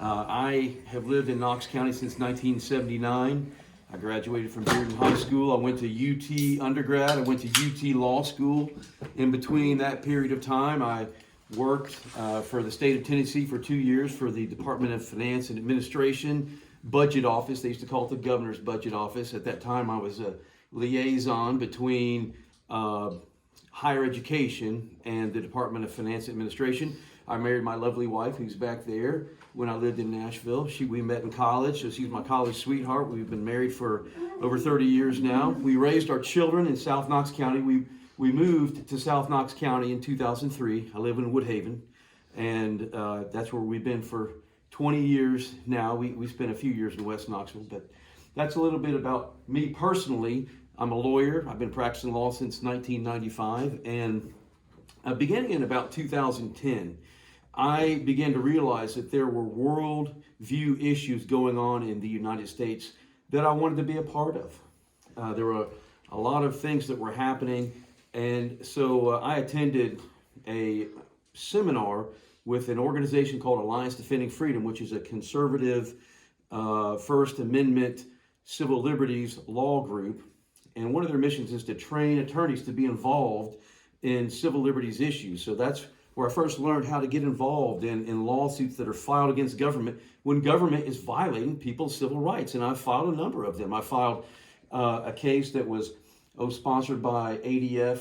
I have lived in Knox County since 1979. I graduated from Bearden High School. I went to UT undergrad. I went to UT Law School. In between that period of time, I worked for the state of Tennessee for 2 years for the Department of Finance and Administration Budget Office. They used to call it the Governor's Budget Office. At that time, I was a liaison between higher education and the Department of Finance and Administration. I married my lovely wife, who's back there, when I lived in Nashville. We met in college, so she's my college sweetheart. We've been married for over 30 years now. We raised our children in South Knox County. We moved to South Knox County in 2003. I live in Woodhaven, and that's where we've been for 20 years now. We spent a few years in West Knoxville, but that's a little bit about me personally. I'm a lawyer. I've been practicing law since 1995, and beginning in about 2010, I began to realize that there were world view issues going on in the United States that I wanted to be a part of. There were a lot of things that were happening, and so I attended a seminar with an organization called Alliance Defending Freedom, which is a conservative First Amendment civil liberties law group. And one of their missions is to train attorneys to be involved in civil liberties issues. So that's where I first learned how to get involved in lawsuits that are filed against government when government is violating people's civil rights. And I've filed a number of them. I filed a case that was sponsored by ADF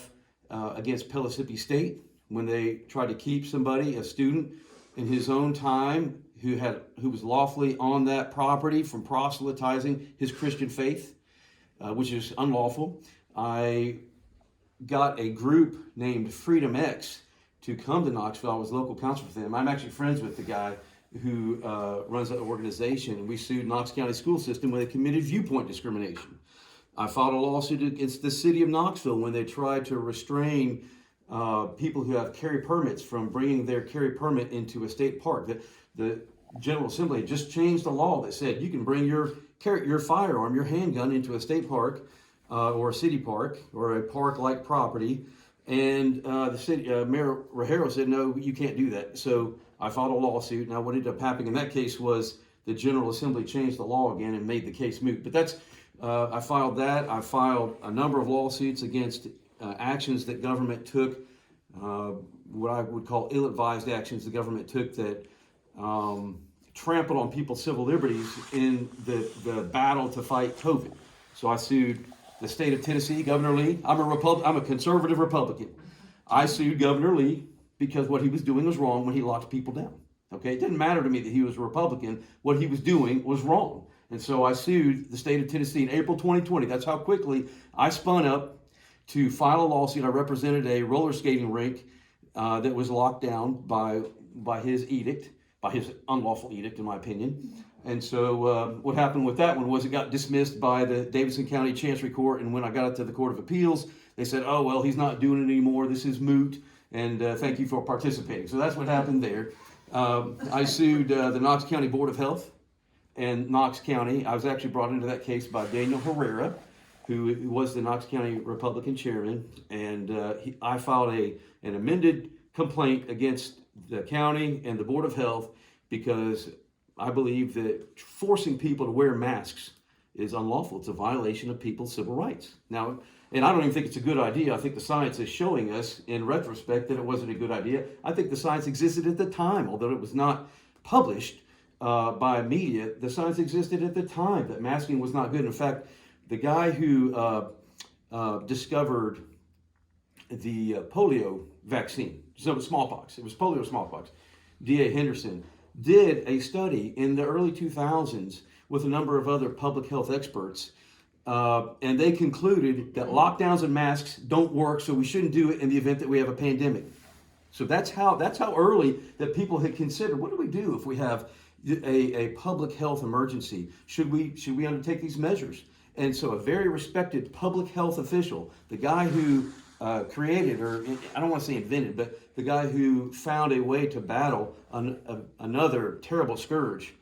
against Pellissippi State when they tried to keep somebody, a student, in his own time who was lawfully on that property from proselytizing his Christian faith, which is unlawful. I got a group named Freedom X to come to Knoxville. I was local counsel for them. I'm actually friends with the guy who runs that organization, and we sued Knox County school system when they committed viewpoint discrimination. I filed a lawsuit against the city of Knoxville when they tried to restrain people who have carry permits from bringing their carry permit into a state park. The General Assembly just changed the law that said you can bring your firearm, your handgun, into a state park or a city park or a park-like property. And the city Mayor Rajero said, no, you can't do that. So I filed a lawsuit. Now what ended up happening in that case was the General Assembly changed the law again and made the case moot. But that's I filed that. I filed a number of lawsuits against actions that government took, what I would call ill-advised actions the government took that trampled on people's civil liberties in the battle to fight COVID. So I sued the state of Tennessee, Governor Lee. I'm a conservative Republican. I sued Governor Lee because what he was doing was wrong when he locked people down. Okay, it didn't matter to me that he was a Republican. What he was doing was wrong. And so I sued the state of Tennessee in April 2020. That's how quickly I spun up to file a lawsuit. I represented a roller skating rink that was locked down by his edict, by his unlawful edict, in my opinion. And so what happened with that one was it got dismissed by the Davidson County Chancery Court. And when I got it to the Court of Appeals, they said, oh, well, he's not doing it anymore. This is moot. And thank you for participating. So that's what happened there. I sued the Knox County Board of Health and Knox County. I was actually brought into that case by Daniel Herrera, who was the Knox County Republican chairman. And I filed an amended complaint against the county and the Board of Health because I believe that forcing people to wear masks is unlawful. It's a violation of people's civil rights. Now, and I don't even think it's a good idea. I think the science is showing us in retrospect that it wasn't a good idea. I think the science existed at the time, although it was not published by media. The science existed at the time that masking was not good. In fact, the guy who discovered the polio vaccine, so smallpox, it was polio smallpox, D.A. Henderson, did a study in the early 2000s with a number of other public health experts, and they concluded that lockdowns and masks don't work, so we shouldn't do it in the event that we have a pandemic. So that's how early that people had considered, what do we do if we have a public health emergency? Should we undertake these measures? And so a very respected public health official, the guy who created, or I don't want to say invented, but the guy who found a way to battle another terrible scourge,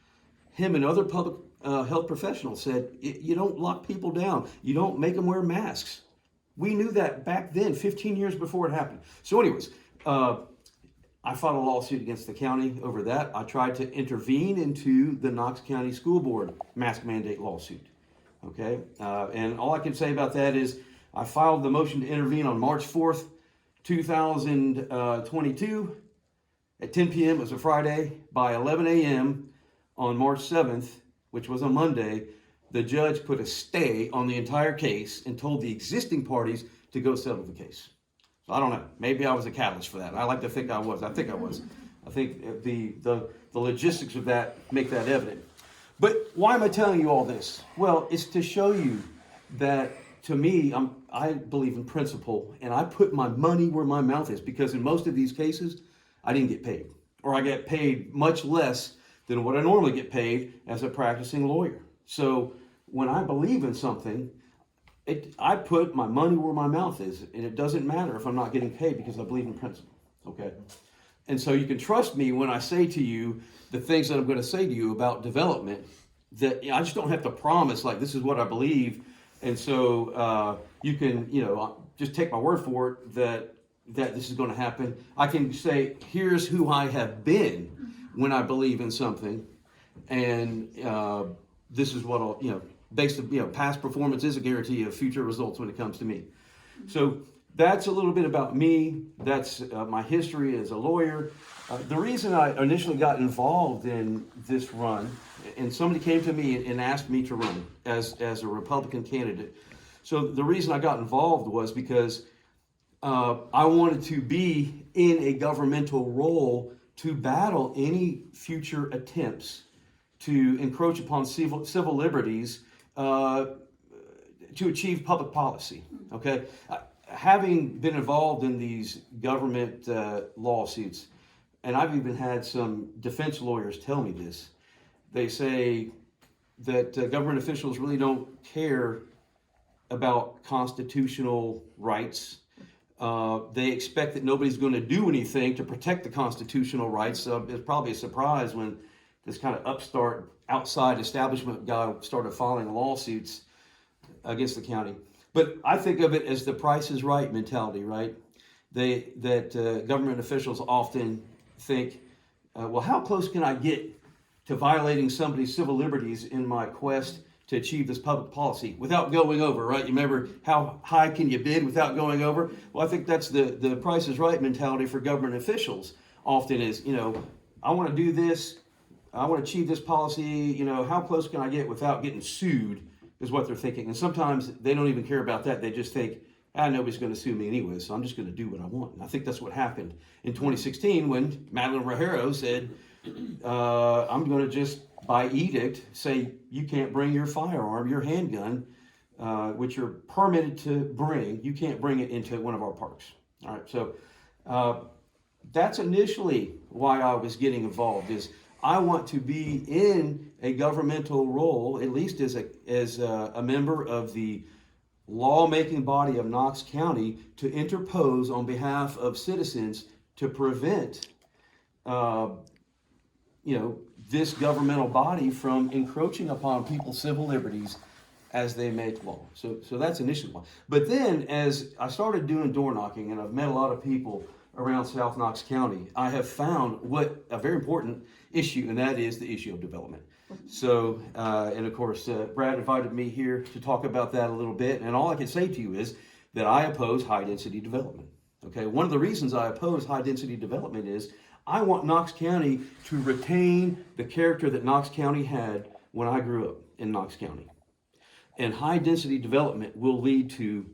him and other public health professionals said, you don't lock people down. You don't make them wear masks. We knew that back then, 15 years before it happened. So anyways, I filed a lawsuit against the county over that. I tried to intervene into the Knox County School Board mask mandate lawsuit. Okay, and all I can say about that is I filed the motion to intervene on March 4th, 2022 at 10 p.m. It was a Friday. By 11 a.m. on March 7th, which was a Monday, the judge put a stay on the entire case and told the existing parties to go settle the case. So I don't know. Maybe I was a catalyst for that. I like to think I was. I think I was. I think the logistics of that make that evident. But why am I telling you all this? Well, it's to show you that, to me, I believe in principle, and I put my money where my mouth is, because in most of these cases, I didn't get paid, or I get paid much less than what I normally get paid as a practicing lawyer. So when I believe in something, I put my money where my mouth is, and it doesn't matter if I'm not getting paid, because I believe in principle, okay? And so you can trust me when I say to you the things that I'm going to say to you about development, that I just don't have to promise, like, this is what I believe, and so you can, just take my word for it that this is going to happen. I can say, here's who I have been when I believe in something, and this is what I'll, based on, past performance is a guarantee of future results when it comes to me. So that's a little bit about me. That's my history as a lawyer. The reason I initially got involved in this run, and somebody came to me and asked me to run as a Republican candidate. So the reason I got involved was because I wanted to be in a governmental role to battle any future attempts to encroach upon civil liberties to achieve public policy, okay? Having been involved in these government lawsuits, and I've even had some defense lawyers tell me this, they say that government officials really don't care about constitutional rights. They expect that nobody's going to do anything to protect the constitutional rights. So it's probably a surprise when this kind of upstart outside establishment guy started filing lawsuits against the county. But I think of it as the Price is Right mentality, right? Government officials often think, well, how close can I get to violating somebody's civil liberties in my quest to achieve this public policy without going over, right? You remember, how high can you bid without going over? Well, I think that's the Price is Right mentality for government officials often is, I want to do this, I want to achieve this policy, how close can I get without getting sued is what they're thinking. And sometimes they don't even care about that. They just think, nobody's going to sue me anyway, so I'm just going to do what I want. And I think that's what happened in 2016 when Madeline Rajero said, I'm going to just, by edict, say you can't bring your firearm, your handgun, which you're permitted to bring, you can't bring it into one of our parks. All right, so that's initially why I was getting involved, is I want to be in a governmental role, at least as a member of the lawmaking body of Knox County, to interpose on behalf of citizens to prevent, this governmental body from encroaching upon people's civil liberties as they make law. So that's initially one. But then, as I started doing door knocking, and I've met a lot of people around South Knox County, I have found what a very important issue, and that is the issue of development. So, and of course, Brad invited me here to talk about that a little bit, and all I can say to you is that I oppose high-density development. Okay, one of the reasons I oppose high-density development is I want Knox County to retain the character that Knox County had when I grew up in Knox County. And high-density development will lead to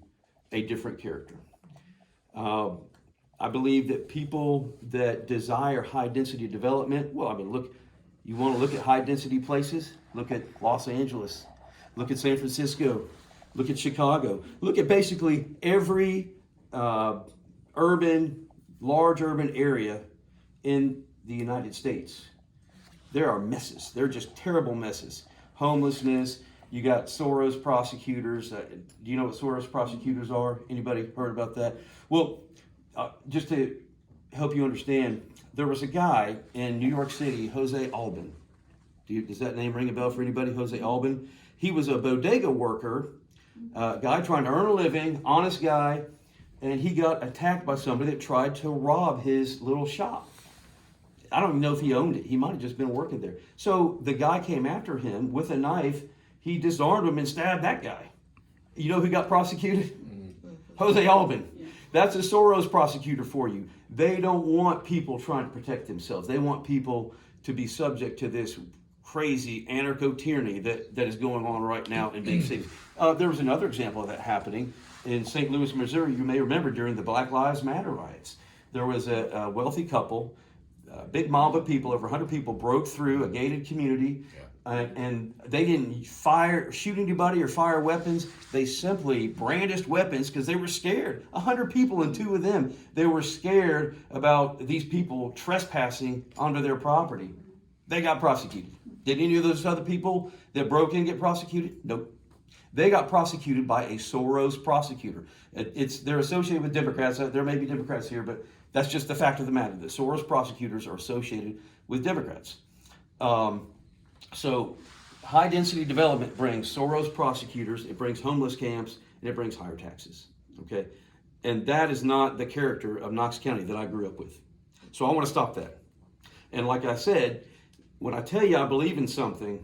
a different character. I believe that people that desire high-density development, look, you want to look at high-density places? Look at Los Angeles. Look at San Francisco. Look at Chicago. Look at basically every large urban area in the United States. There are messes. They're just terrible messes. Homelessness. You got Soros prosecutors. Do you know what Soros prosecutors are? Anybody heard about that? Well, just to help you understand, there was a guy in New York City, Jose Alban. Does that name ring a bell for anybody? Jose Alban. He was a bodega worker, guy trying to earn a living, honest guy, and he got attacked by somebody that tried to rob his little shop. I don't even know if he owned it. He might have just been working there. So the guy came after him with a knife. He disarmed him and stabbed that guy. You know who got prosecuted? Jose Alban. That's a Soros prosecutor for you. They don't want people trying to protect themselves. They want people to be subject to this crazy anarcho-tyranny that is going on right now in big cities. There was another example of that happening in St. Louis, Missouri. You may remember during the Black Lives Matter riots. There was a wealthy couple, a big mob of people, over 100 people, broke through a gated community. And they didn't shoot anybody or fire weapons. They simply brandished weapons because they were scared. 100 people and 2 of them, they were scared about these people trespassing onto their property. They got prosecuted. Did any of those other people that broke in get prosecuted? Nope. They got prosecuted by a Soros prosecutor. They're associated with Democrats. There may be Democrats here, but that's just the fact of the matter. The Soros prosecutors are associated with Democrats. So high density development brings Soros prosecutors, it brings homeless camps, and it brings higher taxes. Okay? And that is not the character of Knox County that I grew up with. So I want to stop that. And like I said, when I tell you I believe in something,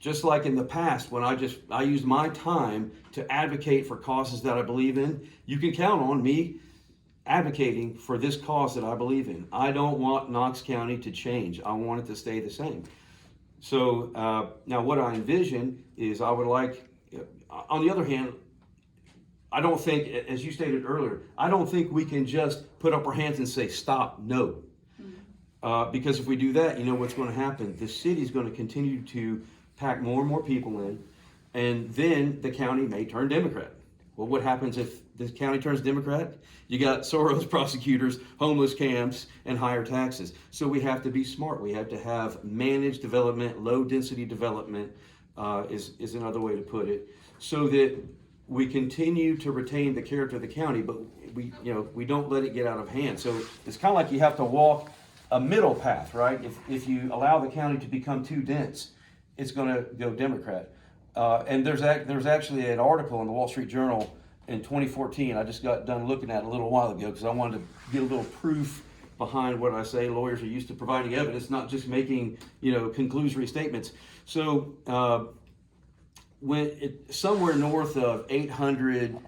just like in the past when I used my time to advocate for causes that I believe in, you can count on me advocating for this cause that I believe in. I don't want Knox County to change. I want it to stay the same. So now what I envision is I would like, on the other hand, I don't think, as you stated earlier, I don't think we can just put up our hands and say, stop, no. Because if we do that, you know what's going to happen. The city is going to continue to pack more and more people in, and then the county may turn Democrat. Well, what happens if the county turns Democrat? You got Soros prosecutors, homeless camps, and higher taxes. So we have to be smart. We have to have managed development, low density development is another way to put it, so that we continue to retain the character of the county, but we don't let it get out of hand. So it's kind of like you have to walk a middle path, right? If you allow the county to become too dense, it's going to go Democrat. And there's actually an article in the Wall Street Journal in 2014. I just got done looking at it a little while ago because I wanted to get a little proof behind what I say. Lawyers are used to providing evidence, not just making conclusory statements. So somewhere north of 800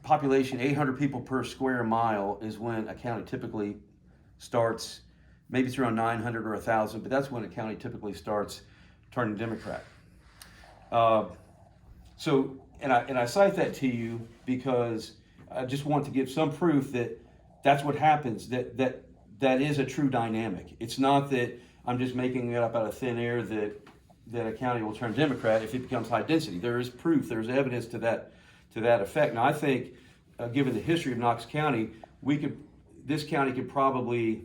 population, 800 people per square mile is when a county typically starts. Maybe it's around 900 or 1,000, but that's when a county typically starts turning Democrat. And I cite that to you because I just want to give some proof that that's what happens, that is a true dynamic. It's not that I'm just making it up out of thin air that a county will turn Democrat if it becomes high density. There is proof, there's evidence to that effect. Now I think, given the history of Knox County, this county could probably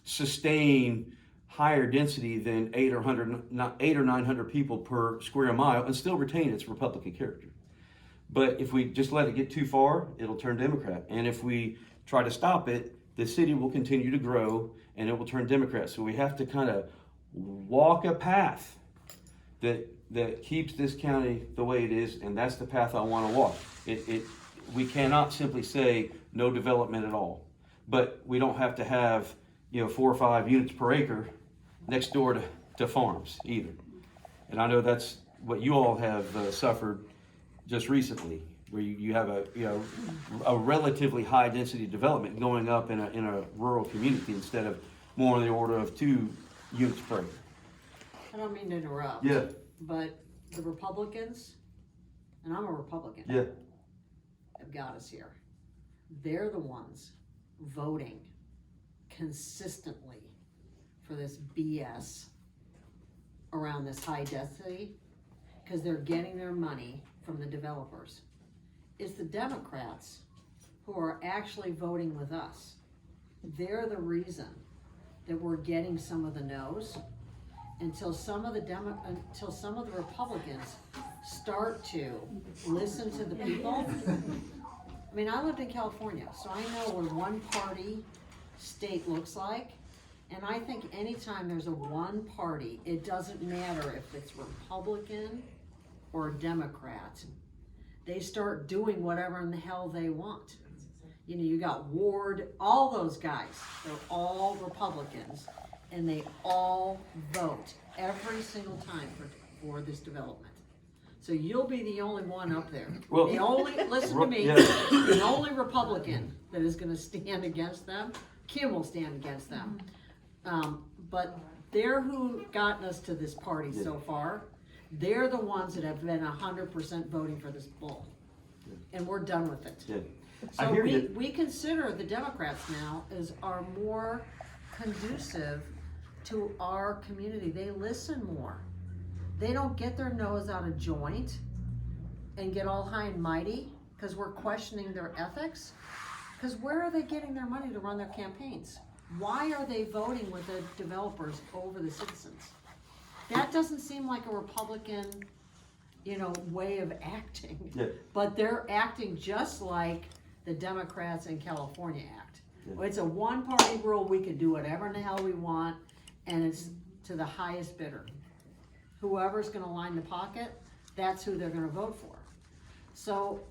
sustain higher density than 800 or 900 people per square mile and still retain its Republican character. But if we just let it get too far, it'll turn Democrat. And if we try to stop it, the city will continue to grow and it will turn Democrat. So we have to kind of walk a path that keeps this county the way it is, and that's the path I want to walk. We cannot simply say no development at all, but we don't have to have 4 or 5 units per acre next door to farms either. And I know that's what you all have suffered just recently, where you have a relatively high density development going up in a rural community instead of more in the order of 2 units per acre. I don't mean to interrupt. Yeah. But the Republicans, and I'm a Republican, yeah, have got us here. They're the ones voting consistently for this BS around this high density because they're getting their money from the developers. It's the Democrats who are actually voting with us. They're the reason that we're getting some of the no's until some of the Republicans start to listen to the people. I mean, I lived in California, so I know what a one-party state looks like. And I think anytime there's a one party, it doesn't matter if it's Republican or Democrat, they start doing whatever in the hell they want. You know, you got Ward, all those guys, they're all Republicans, and they all vote every single time for this development. So you'll be the only one up there. Well, The only, listen to me, yeah. the only Republican that is gonna stand against them, Kim will stand against them. But they're who gotten us to this party so far. They're the ones that have been 100% voting for this bull. And we're done with it. Yeah. So I hear you. we consider the Democrats now as are more conducive to our community. They listen more. They don't get their nose out of joint and get all high and mighty because we're questioning their ethics. Because where are they getting their money to run their campaigns? Why are they voting with the developers over the citizens? That doesn't seem like a Republican, you know, way of acting. Yeah. But they're acting just like the Democrats in California act. Yeah. It's a one-party rule. We can do whatever in the hell we want, and it's to the highest bidder. Whoever's gonna line the pocket, that's who they're gonna vote for. So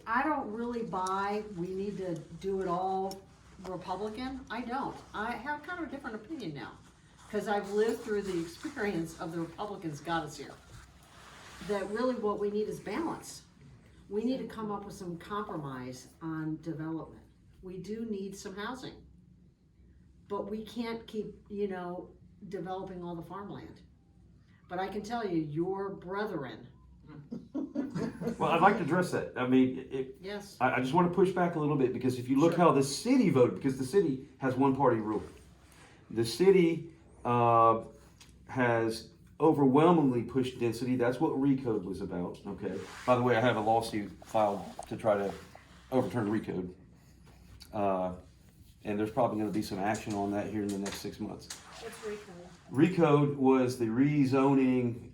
I don't really buy we need to do it all Republican. I don't. I have kind of a different opinion now, because I've lived through the experience of the Republicans got us here. That really what we need is balance. We need to come up with some compromise on development. We do need some housing. But we can't keep, you know, developing all the farmland. But I can tell you, your brethren. Well, I'd like to address that. I mean, Yes. I just want to push back a little bit because if you look Sure. how the city voted, because the city has one party rule. The city has overwhelmingly pushed density. That's what Recode was about. Okay. By the way, I have a lawsuit filed to try to overturn Recode. And there's probably going to be some action on that here in the next 6 months. What's Recode? Recode was the rezoning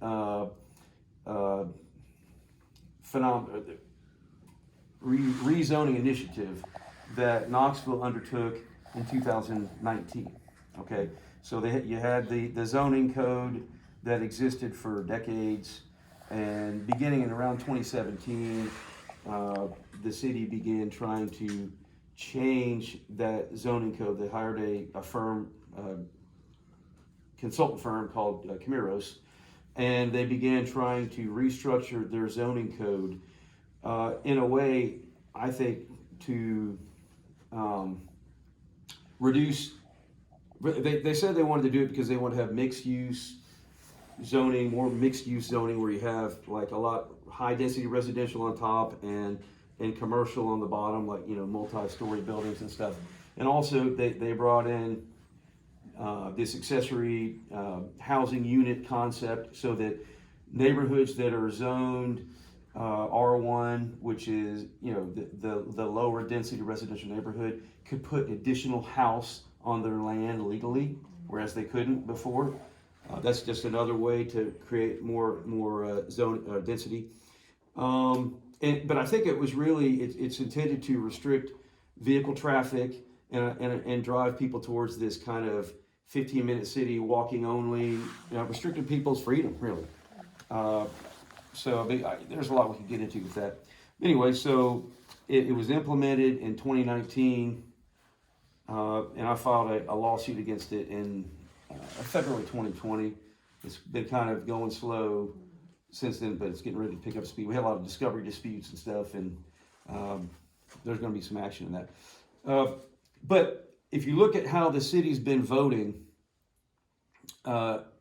rezoning initiative that Knoxville undertook in 2019. Okay, so you had the zoning code that existed for decades, and beginning in around 2017, the city began trying to change that zoning code. They hired a firm, consultant firm called Camiros, and they began trying to restructure their zoning code in a way, I think, to reduce. They said they wanted to do it because they want to have mixed use zoning, more mixed use zoning, where you have like a lot high density residential on top and commercial on the bottom, like, you know, multi-story buildings and stuff. And also they brought in this accessory housing unit concept so that neighborhoods that are zoned R1, which is, you know, the lower density residential neighborhood, could put an additional house on their land legally, whereas they couldn't before. That's just another way to create more zone density. But I think it was really it's intended to restrict vehicle traffic and drive people towards this kind of 15-minute city, walking only, you know, restricting people's freedom, really. So there's a lot we could get into with that. Anyway, so it was implemented in 2019, and I filed a lawsuit against it in February 2020. It's been kind of going slow since then, but it's getting ready to pick up speed. We had a lot of discovery disputes and stuff, and there's going to be some action in that. But if you look at how the city's been voting,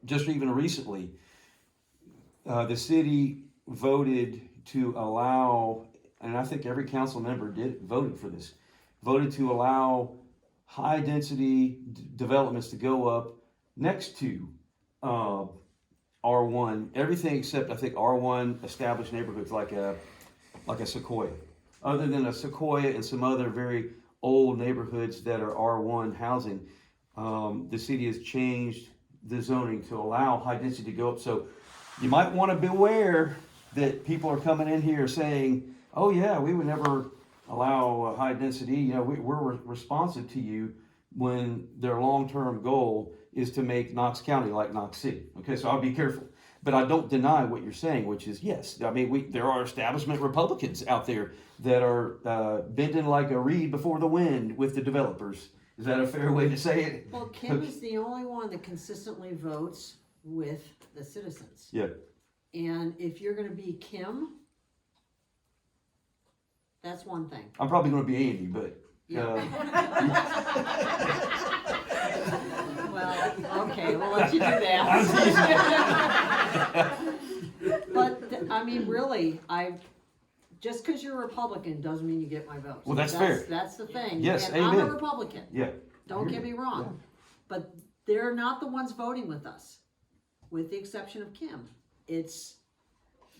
just even recently, the city voted to allow, and I think every council member voted for this, voted to allow high density developments to go up next to R1, everything except I think R1 established neighborhoods like a Sequoia. Other than a Sequoia and some other very old neighborhoods that are R1 housing, the city has changed the zoning to allow high density to go up. So you might want to beware that people are coming in here saying, oh yeah, we would never allow high density. You know, we're responsive to you, when their long-term goal is to make Knox County like Knox City. Okay, so I'll be careful. But I don't deny what you're saying, which is yes. I mean, there are establishment Republicans out there that are bending like a reed before the wind with the developers. Is that a fair way to say it? Well, Kim is the only one that consistently votes with the citizens. Yeah. And if you're gonna be Kim, that's one thing. I'm probably going to be Andy, but. Yeah. Well, okay, we'll let you do that. But, I mean, really, just because you're a Republican doesn't mean you get my vote. Well, that's fair. That's the thing. Yes, and I'm a amen. Republican. Yeah. Don't get me wrong. Yeah. But they're not the ones voting with us, with the exception of Kim. It's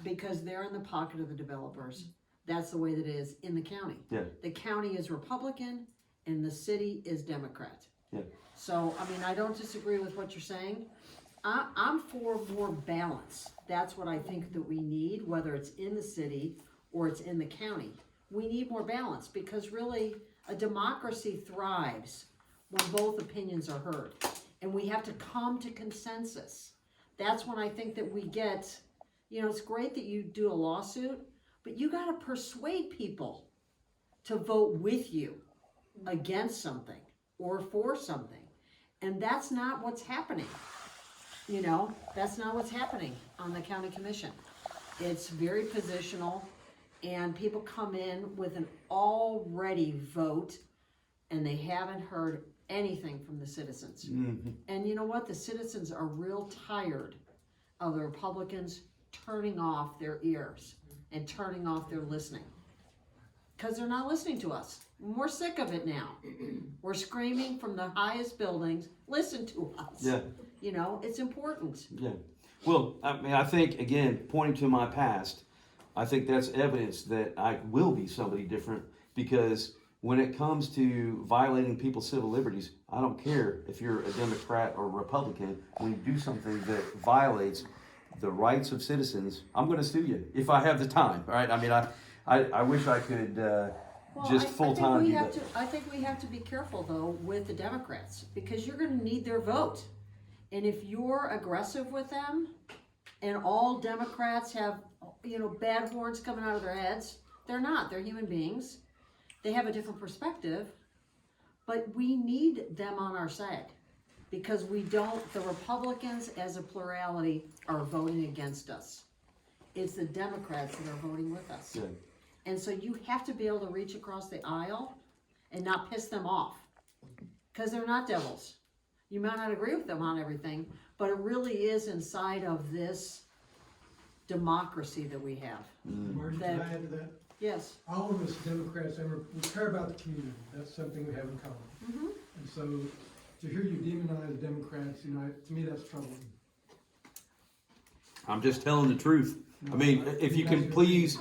because they're in the pocket of the developers. That's the way that it is in the county. Yeah. The county is Republican and the city is Democrat. Yeah. So, I mean, I don't disagree with what you're saying. I'm for more balance. That's what I think that we need, whether it's in the city or it's in the county. We need more balance because really a democracy thrives when both opinions are heard. And we have to come to consensus. That's when I think that we get, it's great that you do a lawsuit, but you gotta persuade people to vote with you against something or for something. And that's not what's happening. That's not what's happening on the county commission. It's very positional and people come in with an already vote and they haven't heard anything from the citizens. Mm-hmm. And you know what? The citizens are real tired of the Republicans turning off their ears and turning off their listening. Because they're not listening to us. We're sick of it now. We're screaming from the highest buildings, listen to us. Yeah. It's important. Yeah. Well, I mean, I think, again, pointing to my past, I think that's evidence that I will be somebody different because when it comes to violating people's civil liberties, I don't care if you're a Democrat or Republican. When you do something that violates the rights of citizens, I'm going to sue you if I have the time. All right. I mean, I wish I could just full time do that. I think we have to be careful though with the Democrats because you're going to need their vote, and if you're aggressive with them, and all Democrats have bad horns coming out of their heads, they're not. They're human beings. They have a different perspective, but we need them on our side. Because the Republicans as a plurality are voting against us. It's the Democrats that are voting with us. Yeah. And so you have to be able to reach across the aisle and not piss them off. Because they're not devils. You might not agree with them on everything, but it really is inside of this democracy that we have. Margie, can I add to that? Yes. All of us Democrats, we care about the community. That's something we have in common. Mm-hmm. And so to hear you demonize Democrats, to me that's troubling. I'm just telling the truth. No, I mean, if you can please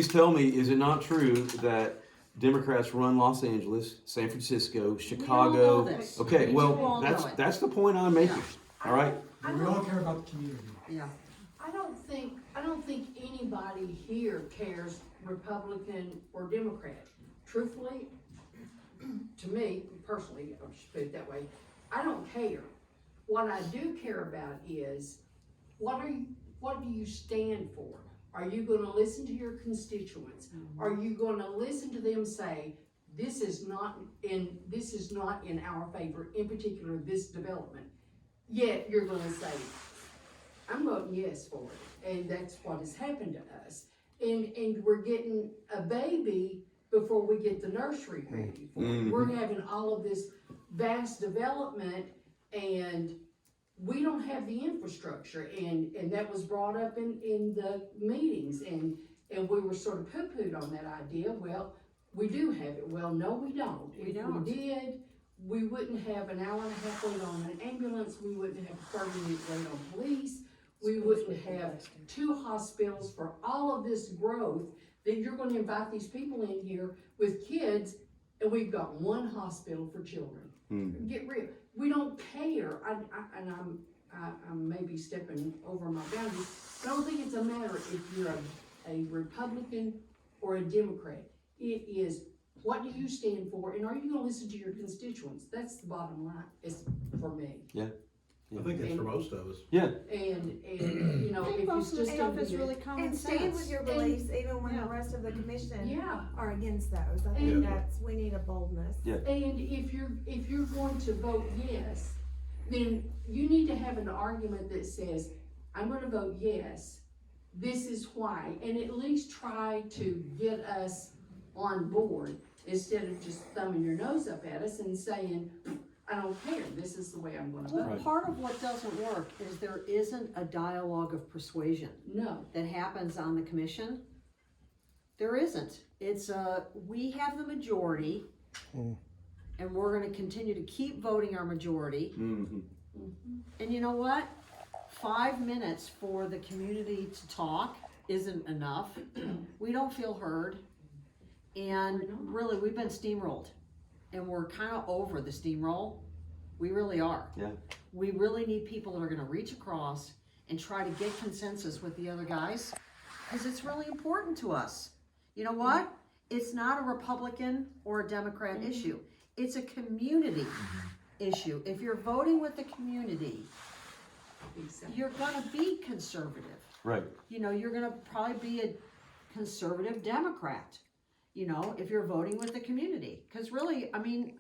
tell me, is it not true that Democrats run Los Angeles, San Francisco, Chicago? We all know this. Okay, We well, all know it. that's the point I'm making. All right. We all care about the community. Yeah. I don't think anybody here cares Republican or Democrat. Truthfully, to me, personally, I'll just put it that way, I don't care. What I do care about is, what do you stand for? Are you gonna listen to your constituents? Mm-hmm. Are you gonna listen to them say, this is not in our favor, in particular this development? Yet you're gonna say, I'm voting yes for it, and that's what has happened to us. And we're getting a baby before we get the nursery ready for it. Mhm. We're having all of this vast development, and we don't have the infrastructure, and that was brought up in the meetings, and we were sort of poo-pooed on that idea. Well, we do have it. Well, no, we don't. We don't. If we did, we wouldn't have an hour and a half wait on an ambulance, we wouldn't have 30 minutes wait on police, we wouldn't have 2 hospitals for all of this growth, that you're gonna invite these people in here with kids, and we've got 1 hospital for children. Get real. We don't care. I'm maybe stepping over my boundaries, but I don't think it's a matter if you're a Republican or a Democrat. It is, what do you stand for, and are you gonna listen to your constituents? That's the bottom line, is for me. Yeah. I think it's for most of us. Yeah, And, you know, I if think it's most of just the gonna stuff is be, really common And stand with sense. your beliefs, even when the yeah. rest of the commission yeah. are against those. I And- think we need a boldness. And if you're going to vote yes, then you need to have an argument that says, I'm gonna vote yes, this is why, and at least try to get us on board instead of just thumbing your nose up at us and saying, I don't care, this is the way I'm gonna Well, vote. part of what doesn't work is there isn't a dialogue of persuasion No, that happens on the commission. There isn't. It's we have the majority, and we're gonna continue to keep voting our majority. mhm. And you know what? 5 minutes for the community to talk isn't enough. We don't feel heard. And really, we've been steamrolled. And we're kinda over the steamroll. We really are. Yeah. We really need people that are gonna reach across and try to get consensus with the other guys, cause it's really important to us. You know what? It's not a Republican or a Democrat issue. It's a community issue. If you're voting with the community, exactly. you're gonna be conservative. Right. You know, you're gonna probably be a conservative Democrat, you know, if you're voting with the community. Cause really, I mean,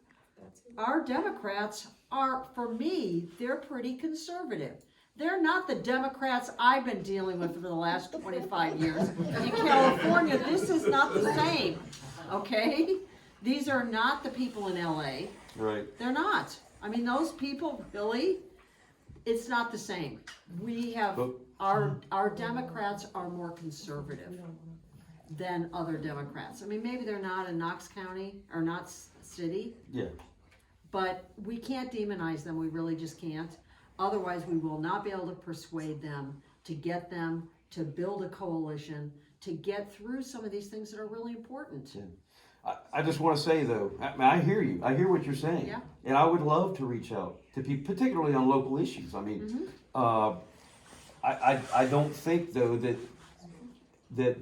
our Democrats are, for me, they're pretty conservative. They're not the Democrats I've been dealing with for the last 25 years. In California, this is not the same, okay? These are not the people in LA. Right. They're not. I mean, those people, really, it's not the same. We have, But- our Democrats are more conservative than other Democrats. I mean, maybe they're not in Knox County or Knox City, Yeah. but we can't demonize them, we really just can't. Otherwise, we will not be able to persuade them, to get them to build a coalition, to get through some of these things that are really important. Yeah. I just want to say though, I hear you. I hear what you're saying, Yeah. and I would love to reach out to people, particularly on local issues. I mean, I don't think though that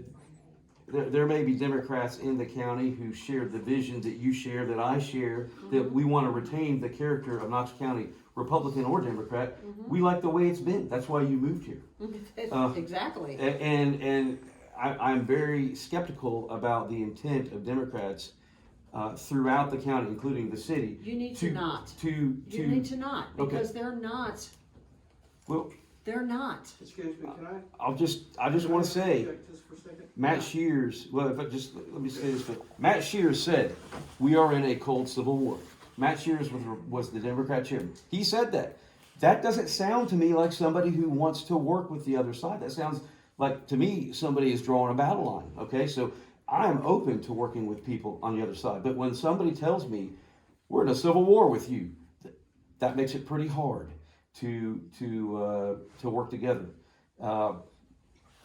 there may be Democrats in the county who share the vision that you share, that I share, that we want to retain the character of Knox County, Republican or Democrat. We like the way it's been. That's why you moved here. Exactly. And I'm very skeptical about the intent of Democrats throughout the county, including the city. You need to not. You need to not, Okay. because they're not. Well, They're not. Excuse me, can I? I just want to say, Interject just for a second? Matt Shears, well, if I just, let me say this, but Matt Shears said, we are in a cold civil war. Matt Shears was the Democrat chairman. He said that. That doesn't sound to me like somebody who wants to work with the other side. That sounds like, to me, somebody is drawing a battle line, okay? So I am open to working with people on the other side. But when somebody tells me, we're in a civil war with you, that makes it pretty hard to work together.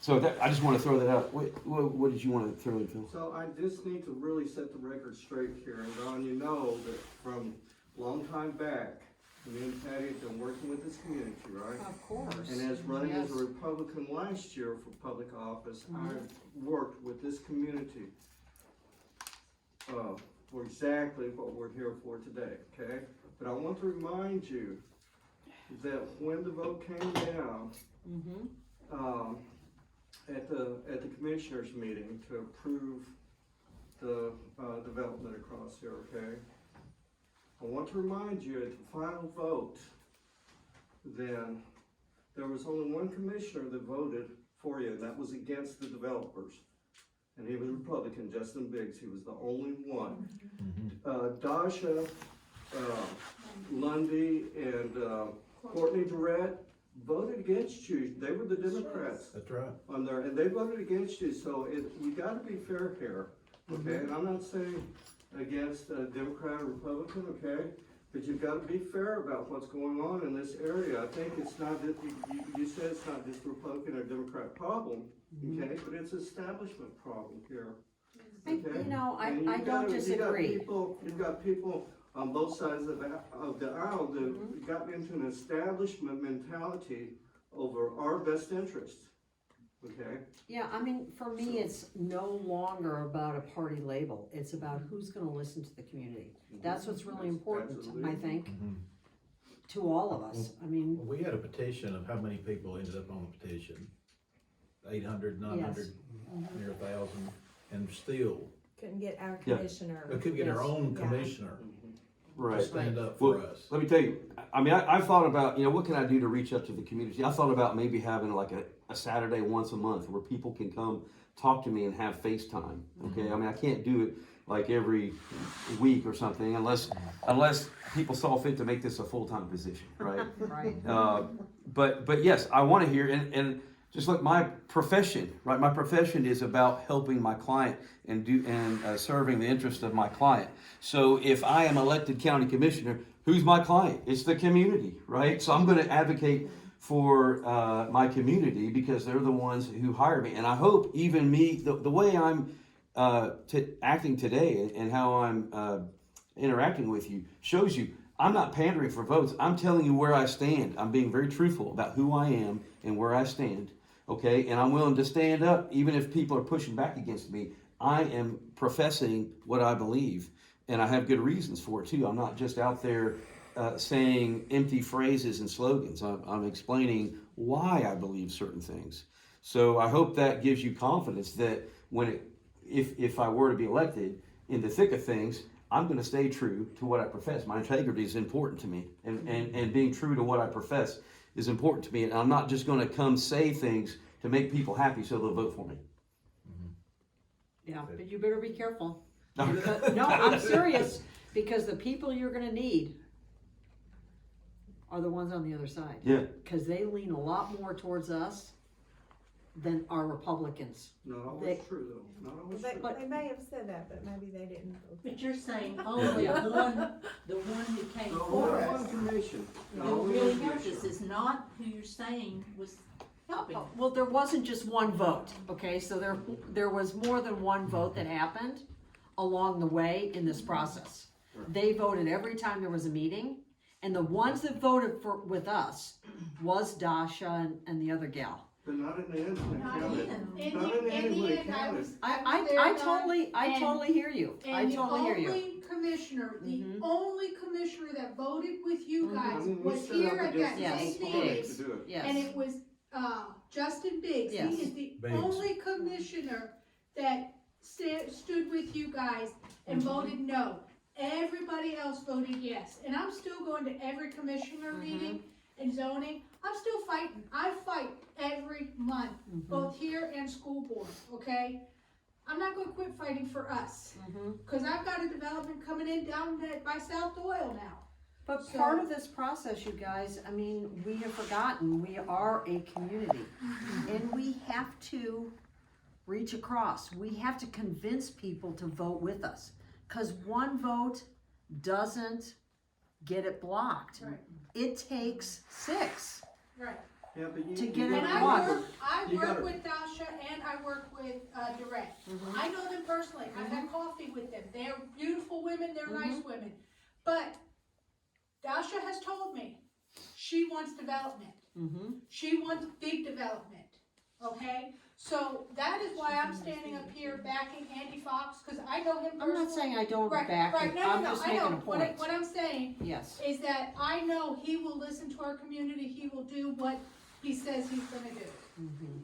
So I just want to throw that out. What did you want to throw in, Phil? So I just need to really set the record straight here, and Don, you know that from a long time back, me and Patty have been working with this community, right? Of course. And as running as a Yes. Republican last year for public office, I've worked with this community for exactly what we're here for today, okay? But I want to remind you that when the vote came down, at the commissioners meeting to approve the development across here, okay? I want to remind you at the final vote, then there was only one commissioner that voted for you, and that was against the developers. And he was Republican, Justin Biggs, he was the only one. Dasha, Lundy, and Courtney Durrett voted against you. They were the Democrats That's right. on there, and they voted against you, so we gotta be fair here, okay? And I'm not saying against a Democrat or Republican, okay? But you've gotta be fair about what's going on in this area. I think it's not, you said it's not just a Republican or Democrat problem, okay? But it's an establishment problem here, okay? You know, And I don't disagree. You've got people on both sides of the aisle that got into an establishment mentality over our best interest, okay? Yeah, I mean, for me, it's no longer about a party label. It's about who's gonna listen to the community. That's what's really important, I Absolutely. think. to all of us. I mean, Well, we had a petition of how many people ended up on the petition? 800, 900, near 1,000, and still, Couldn't get our Yeah. commissioner. we couldn't get our Yes. own Yeah. commissioner to Right. stand up for Well, us. let me tell you, I mean, I've thought about, what can I do to reach up to the community? I thought about maybe having like a Saturday once a month where people can come talk to me and have FaceTime, okay? I mean, I can't do it like every week or something unless people saw fit to make this a full-time position, right? right, But yes, I want to hear, and just like my profession, right? My profession is about helping my client and serving the interest of my client. So if I am elected county commissioner, who's my client? It's the community, right? So I'm going to advocate for my community because they're the ones who hire me. And I hope even me, the way I'm acting today and how I'm interacting with you shows you I'm not pandering for votes. I'm telling you where I stand. I'm being very truthful about who I am and where I stand. Okay, and I'm willing to stand up even if people are pushing back against me. I am professing what I believe, and I have good reasons for it too. I'm not just out there saying empty phrases and slogans. I'm explaining why I believe certain things. So I hope that gives you confidence that if I were to be elected in the thick of things, I'm going to stay true to what I profess. My integrity is important to me, and being true to what I profess is important to me. And I'm not just going to come say things to make people happy so they'll vote for me. yeah, but you better be careful. No, I'm serious, because the people you're gonna need are the ones on the other side. Yeah. Cause they lean a lot more towards us than our Republicans. Not always They- true though, not always They, true. they may have said that, but maybe they didn't. But you're saying only the one who came No, for only us, one commission. No, who only really one helped us, commissioner. is not who you're saying was helping. Well, there wasn't just one vote, okay, so there was more than one vote that happened along the way in this process. They voted every time there was a meeting, and the ones that voted with us was Dasha and the other gal. But not in the end, Not counted. in. Not in any way I counted. was I there, totally hear you, I and the totally hear you. only commissioner, the Mhm. only commissioner that voted with you Mhm. I guys mean, we was stood here up at against that Yes, the same public meeting. to do it. And Yes, it was, Justin Biggs, Yes. he is the Biggs. only commissioner that stood with you guys and Mhm. voted no. Everybody else voted yes, and I'm still going to every commissioner Mhm. meeting and zoning, I'm still fighting, I fight every month, Mhm. both here and school board, okay? I'm not gonna quit fighting for us, Mhm. cause I've got a development coming in down by South Doyle now. But So- part of this process, you guys, I mean, we have forgotten, we are a community. And we have to reach across. We have to convince people to vote with us. Cause one vote doesn't get it blocked. Right. It takes 6. Right. Yeah, but you. To you get gotta it And won. remember- I You work gotta- with Dasha and I work with, Direct. Mhm. I know them personally, I've had coffee with them, they're beautiful women, they're Mm-hmm. nice women. But Dasha has told me, she wants development, Mm-hmm. she wants big development, okay? So that is why I'm standing up here backing Andy Fox, cause I know him personally. I'm not saying I don't Right, back right, it, no, I'm no, just I making know. a point. What I'm saying Yes. is that I know he will listen to our community, he will do what he says he's gonna do. And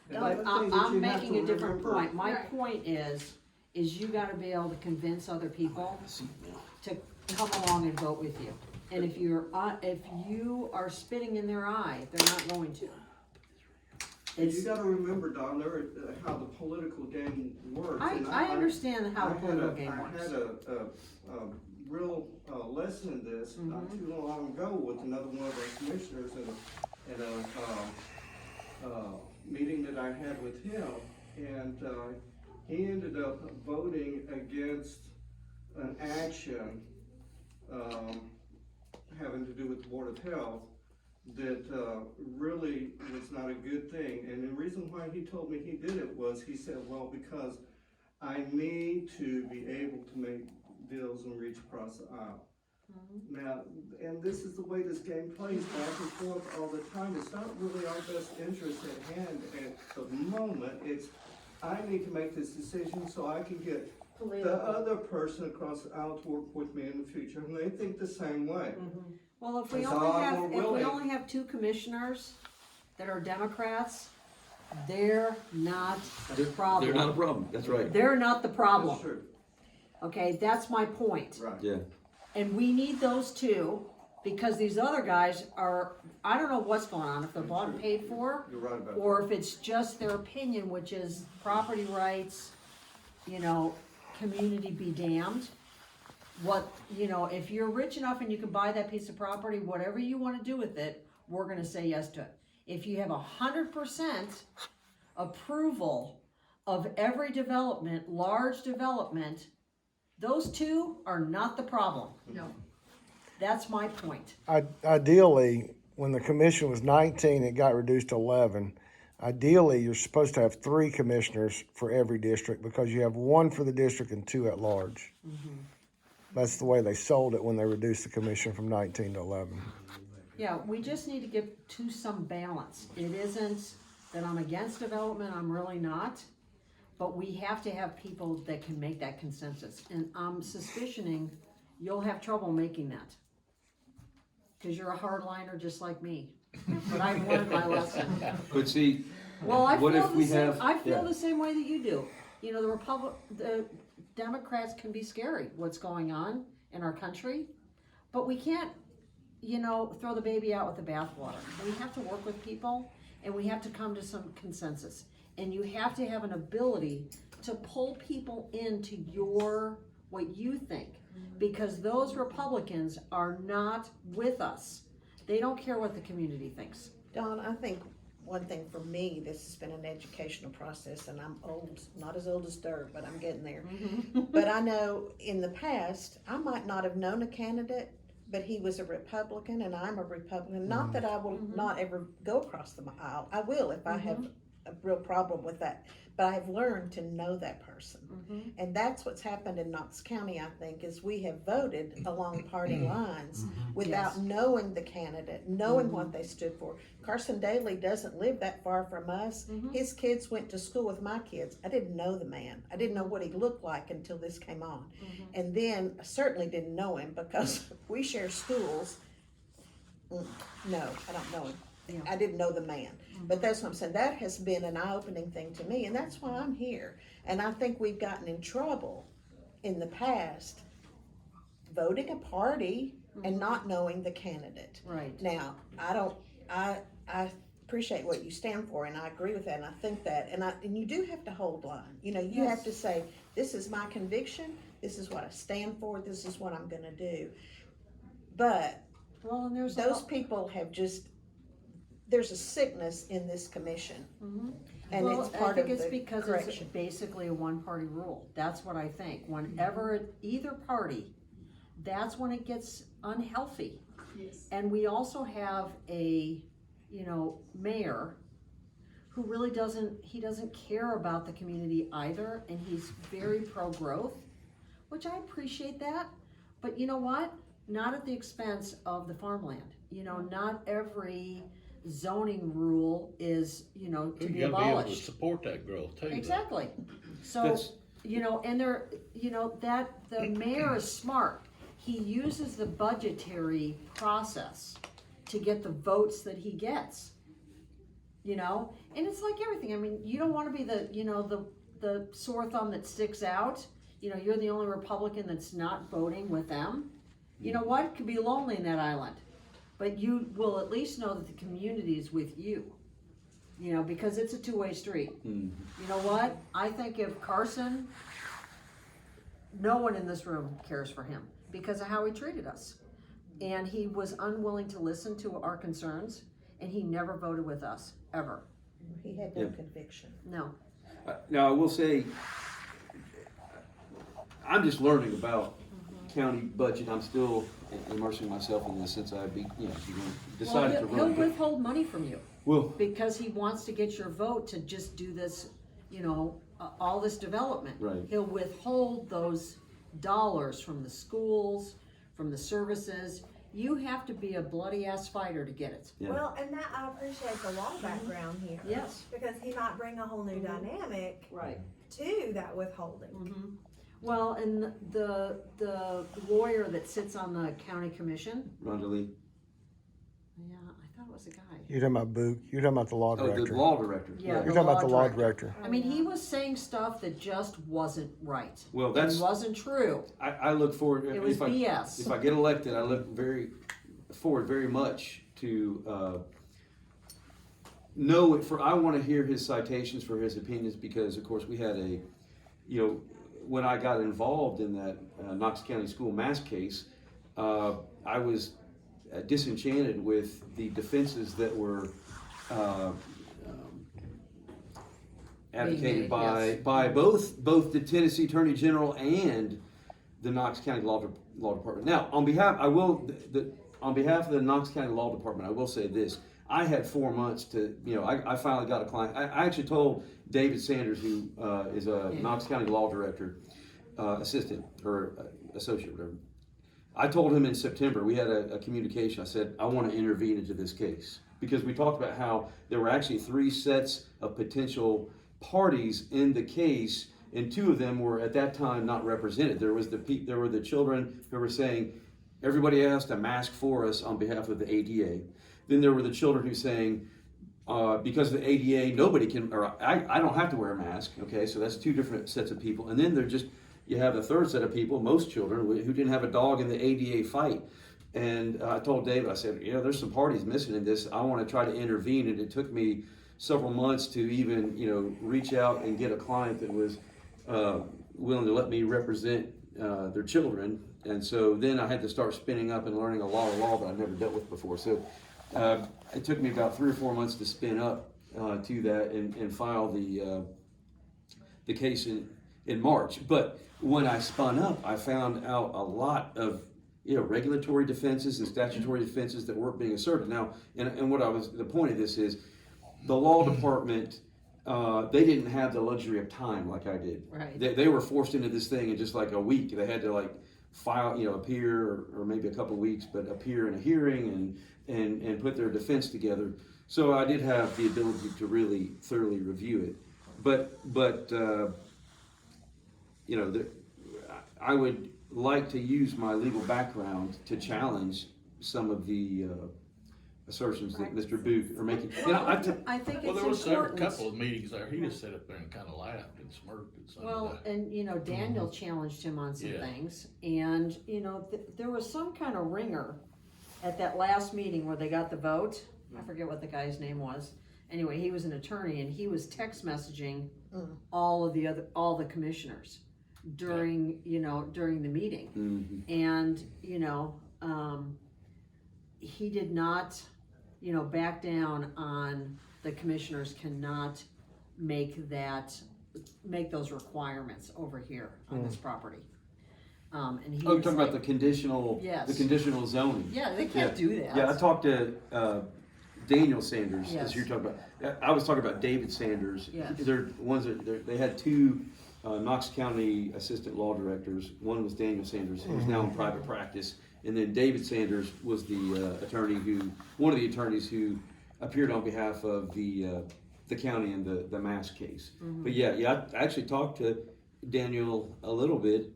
But the other thing that I'm you have making to a different remember- point. My Right. point is you gotta be able to convince other people See, now. to come along and vote with you. And if you are spitting in their eye, they're not going to. And you It's, gotta remember, Don, how the political game works. And I understand how the I had political a- game I works. had a real lesson in this not Mhm. too long ago with another one of our commissioners in a meeting that I had with him. And he ended up voting against an action having to do with the Board of Health that really was not a good thing. And the reason why he told me he did it was, he said, well, because I need to be able to make deals and reach across the aisle. Now, and this is the way this game plays back and forth all the time. It's not really our best interest at hand at the moment. It's, I need to make this decision so I can get the other person across the aisle to work with me in the future, and they think the same way. Well, if we That's only all have, we're if we willing. only have 2 commissioners that are Democrats, they're not the problem. They're not a problem, that's right, They're not the problem, That's true, okay, that's my point. right. yeah. And we need those 2, because these other guys are, I don't know what's going on, if they're bought and paid for, You're right about that. or if it's just their opinion, which is property rights, you know, community be damned. What, you know, if you're rich enough and you can buy that piece of property, whatever you wanna do with it, we're gonna say yes to it. If you have 100% approval of every development, large development, those 2 are not the problem. No. That's my point. Ideally, when the commission was 19, it got reduced to 11. Ideally, you're supposed to have 3 commissioners for every district because you have 1 for the district and 2 at large. That's the way they sold it when they reduced the commission from 19 to 11. Yeah, we just need to get to some balance. It isn't that I'm against development, I'm really not. But we have to have people that can make that consensus. And I'm suspicioning you'll have trouble making that. Cause you're a hardliner just like me. But I've learned my lesson. But see, Well, I What feel if the we same, have- I feel yeah. the same way that you do. You know, the Democrats can be scary, what's going on in our country. But we can't, you know, throw the baby out with the bathwater. We have to work with people and we have to come to some consensus. And you have to have an ability to pull people into what you think. Because those Republicans are not with us. They don't care what the community thinks. Don, I think one thing for me, this has been an educational process, and I'm old, not as old as dirt, but I'm getting there. But I know in the past, I might not have known a candidate, but he was a Republican and I'm a Republican. Not that I will not ever go across the aisle. I will if I have a real problem with that. But I have learned to know that person. And that's what's happened in Knox County, I think, is we have voted along party lines without Yes. knowing the candidate, knowing what they stood for. Carson Daly doesn't live that far from us. His kids went to school with my kids. I didn't know the man. I didn't know what he looked like until this came on. And then I certainly didn't know him because we share schools. No, I don't know him. Yeah. I didn't know the man. But that's what I'm saying. That has been an eye-opening thing to me, and that's why I'm here. And I think we've gotten in trouble in the past voting a party and not knowing the candidate. Right. Now, I appreciate what you stand for, and I agree with that, and I think that, and you do have to hold line. You know, you have to say, this is my conviction, this is what I stand for, this is what I'm gonna do. But Well, and there's those people have just, there's a sickness in this commission. And well, it's part I think of it's the because correction. it's basically a one-party rule. That's what I think. Whenever either party, that's when it gets unhealthy. Yes. And we also have a, you know, mayor who really doesn't care about the community either, and he's very pro-growth, which I appreciate that. But you know what? Not at the expense of the farmland. You know, not every zoning rule is, you know, to be You gotta be able to abolished. support that growth too. though. Exactly. So, That's- you know, and they're, you know, that, the mayor is smart. He uses the budgetary process to get the votes that he gets. You know, and it's like everything. I mean, you don't wanna be the, you know, the sore thumb that sticks out. You know, you're the only Republican that's not voting with them. You know what? It could be lonely in that island. But you will at least know that the community is with you. You know, because it's a two-way street. You know what? I think if Carson, no one in this room cares for him because of how he treated us. And he was unwilling to listen to our concerns, and he never voted with us, ever. He had no Yeah. conviction. No. Now, I will say, I'm just learning about county budget. I'm still immersing myself in this since I decided to He'll run. withhold money from you Well, because he wants to get your vote to just do this, you know, all this development. Right. He'll withhold those dollars from the schools, from the services. You have to be a bloody ass fighter to get it. yeah. Well, and that, I appreciate the law background here. Yes. Because he might bring a whole new dynamic Right. to that withholding. Well, and the lawyer that sits on the county commission, Rhonda Lee. was the guy? You're talking about Book, you're talking about the law Oh, director. the law director. Yeah. You're talking about the law director. I mean, he was saying stuff that just wasn't right. Well, that's- It wasn't true. I look forward, It was if I BS. get elected, I look forward very much to, know, I want to hear his citations for his opinions, because of course we had when I got involved in that Knox County School mass case, I was disenchanted with the defenses that were advocated by both the Tennessee Attorney General and the Knox County Law Department. Now, on behalf of the Knox County Law Department, I will say this. I had 4 months to, I finally got a client. I actually told David Sanders, who is a Knox County Law Director, assistant or associate, whatever. I told him in September, we had a communication. I said, I want to intervene into this case, because we talked about how there were actually 3 sets of potential parties in the case, and 2 of them were at that time not represented. There were the children who were saying, everybody has to mask for us on behalf of the ADA. Then there were the children who saying, because of the ADA, nobody can, or I don't have to wear a mask. Okay, so that's 2 different sets of people. And then you have a 3rd set of people, most children, who didn't have a dog in the ADA fight. And I told David, I said, there's some parties missing in this. I want to try to intervene. And it took me several months to even, reach out and get a client that was willing to let me represent their children. And so then I had to start spinning up and learning a lot of law that I've never dealt with before. So it took me about 3 or 4 months to spin up to that and file the case in March. But when I spun up, I found out a lot of regulatory defenses and statutory defenses that weren't being asserted. Now, and the point of this is, the law department, they didn't have the luxury of time like I did. Right. They were forced into this thing in just like a week. They had to file, appear, or maybe a couple of weeks, but appear in a hearing and put their defense together. So I did have the ability to really thoroughly review it. But I would like to use my legal background to challenge some of the assertions that Mr. Booth are making. I think Well, it's there was a important. couple of meetings there, he just sat up there and kinda laughed and smirked at some Well, of that. and Daniel challenged him on some Yeah. things, and there was some kind of ringer at that last meeting where they got the vote. I forget what the guy's name was. Anyway, he was an attorney, and he was text messaging all the commissioners during the meeting. Mm-hmm. And he did not back down on the commissioners cannot make those requirements over here on this property. And he Oh, you're was talking like, about the conditional, Yes. the conditional zoning. yeah, they can't do that. Yeah, I talked to Daniel Sanders, Yes. as you're talking about. I was talking about David Sanders. Yes. They had 2 Knox County assistant law directors. One was Daniel Sanders, who's now in private practice, and then David Sanders was the one of the attorneys who appeared on behalf of the county in the mass case. But I actually talked to Daniel a little bit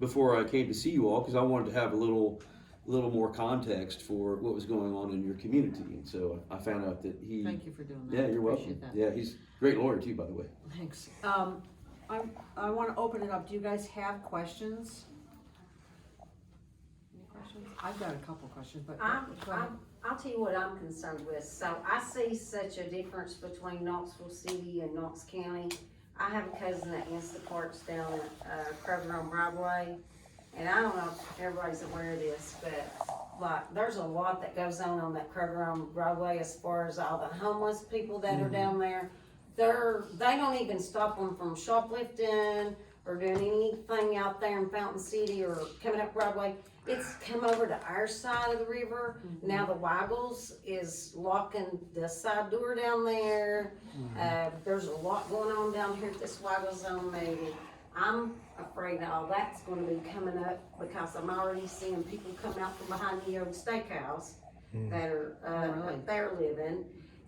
before I came to see you all, because I wanted to have a little more context for what was going on in your community. And so I found out that he. Thank you for doing that. Yeah, you're welcome. Appreciate that. Yeah, he's a great lawyer too, by the way. Thanks. I want to open it up. Do you guys have questions? Any questions? I've got a couple questions, but go ahead. I'll tell you what I'm concerned with. So I see such a difference between Knoxville City and Knox County. I have a cousin that Instacarts down at Kroger on Broadway, and I don't know if everybody's aware of this, but there's a lot that goes on that Kroger on Broadway as far as all the homeless people that are down there. They don't even stop them from shoplifting or doing anything out there in Fountain City or coming up Broadway. It's come over to our side of the river. Now the Waggles is locking the side door down there. There's a lot going on down here at this Waggle zone maybe. I'm afraid all that's gonna be coming up because I'm already seeing people come out from behind the old steakhouse that are up there living.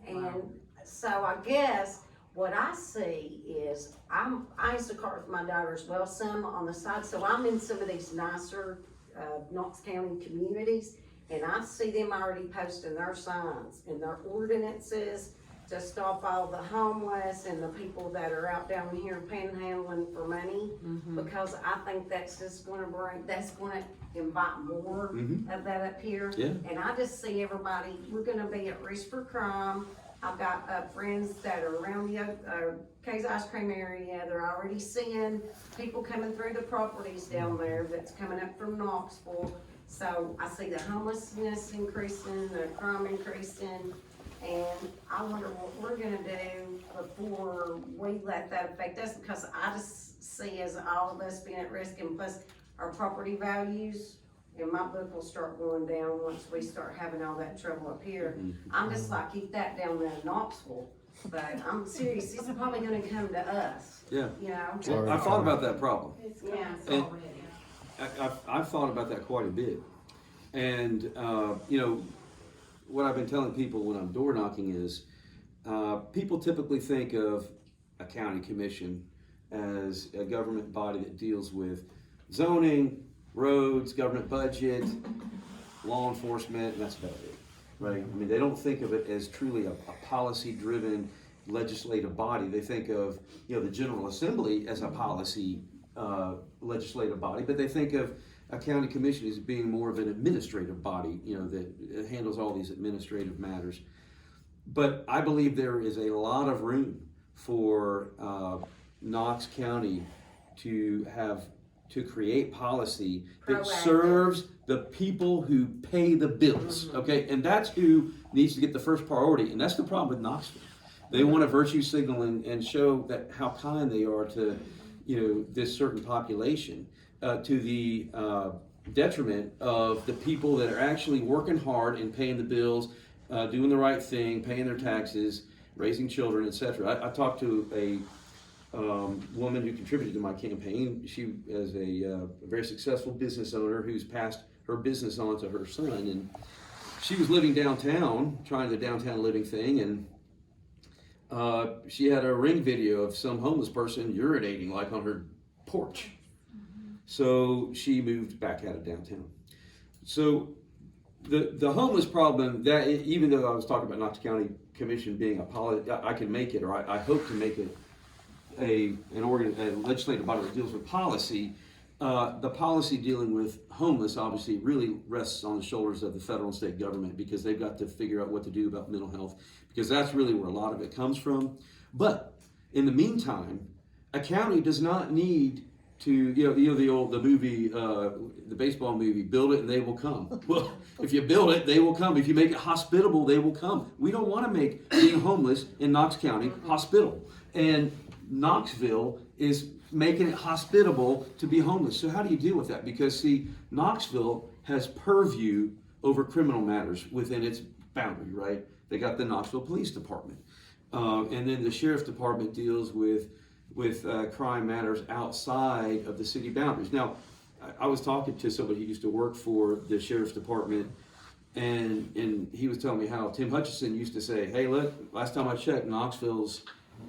And so I guess what I see is, I used to cart with my daughter as well, some on the side, so I'm in some of these nicer Knox County communities, And I see them already posting their signs and their ordinances to stop all the homeless and the people that are out down here panhandling for money. Because I think that's just gonna invite more of that up here. Yeah. And I just see everybody, we're gonna be at risk for crime. I've got friends that are around the Kay's Ice Cream area. They're already seeing people coming through the properties down there that's coming up from Knoxville. So I see the homelessness increasing, the crime increasing, and I wonder what we're gonna do before we let that affect us, because I just see as all of us being at risk, and plus our property values in my book will start going down once we start having all that trouble up here. I'm just like, keep that down there in Knoxville, but I'm serious, it's probably gonna come to us, Yeah. you know? Sorry. I've thought about that problem. Yeah. And I've thought about that quite a bit. And, you know, what I've been telling people when I'm door knocking is, people typically think of a county commission as a government body that deals with zoning, roads, government budget, law enforcement, and that's about it, right? I mean, they don't think of it as truly a policy-driven legislative body. They think of, you know, the General Assembly as a policy legislative body, but they think of a county commission as being more of an administrative body, you know, that handles all these administrative matters. But I believe there is a lot of room for Knox County to create policy that Proactive. serves the people who pay the bills, okay? And that's who needs to get the first priority, and that's the problem with Knoxville. They want to virtue signal and show that how kind they are to, you know, this certain population, to the detriment of the people that are actually working hard and paying the bills, doing the right thing, paying their taxes, raising children, etc. I talked to a woman who contributed to my campaign. She is a very successful business owner who's passed her business on to her son, and she was living downtown, trying the downtown living thing, and she had a Ring video of some homeless person urinating like on her porch. So she moved back out of downtown. So the homeless problem, that even though I was talking about Knox County Commission being a policy, I can make it, or I hope to make it a legislative body that deals with policy. The policy dealing with homeless obviously really rests on the shoulders of the federal and state government, because they've got to figure out what to do about mental health, because that's really where a lot of it comes from. But in the meantime, a county does not need to, the movie, the baseball movie, build it and they will come. Well, if you build it, they will come. If you make it hospitable, they will come. We don't want to make being homeless in Knox County hospitable. And Knoxville is making it hospitable to be homeless. So how do you deal with that? Because see, Knoxville has purview over criminal matters within its boundary, right? They got the Knoxville Police Department. And then the Sheriff's Department deals with crime matters outside of the city boundaries. Now, I was talking to somebody who used to work for the Sheriff's Department, and he was telling me how Tim Hutchison used to say, hey, look, last time I checked, Knoxville's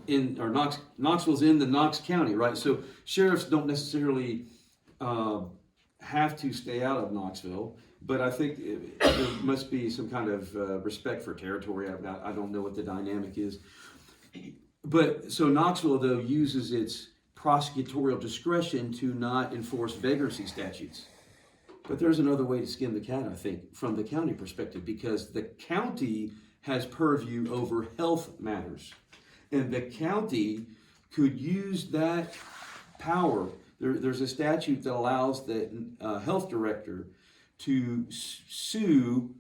in the Knox County, right? So sheriffs don't necessarily have to stay out of Knoxville, but I think there must be some kind of respect for territory. I don't know what the dynamic is. But so Knoxville, though, uses its prosecutorial discretion to not enforce vagrancy statutes. But there's another way to skin the cat, I think, from the county perspective, because the county has purview over health matters. And the county could use that power. There's a statute that allows the health director to sue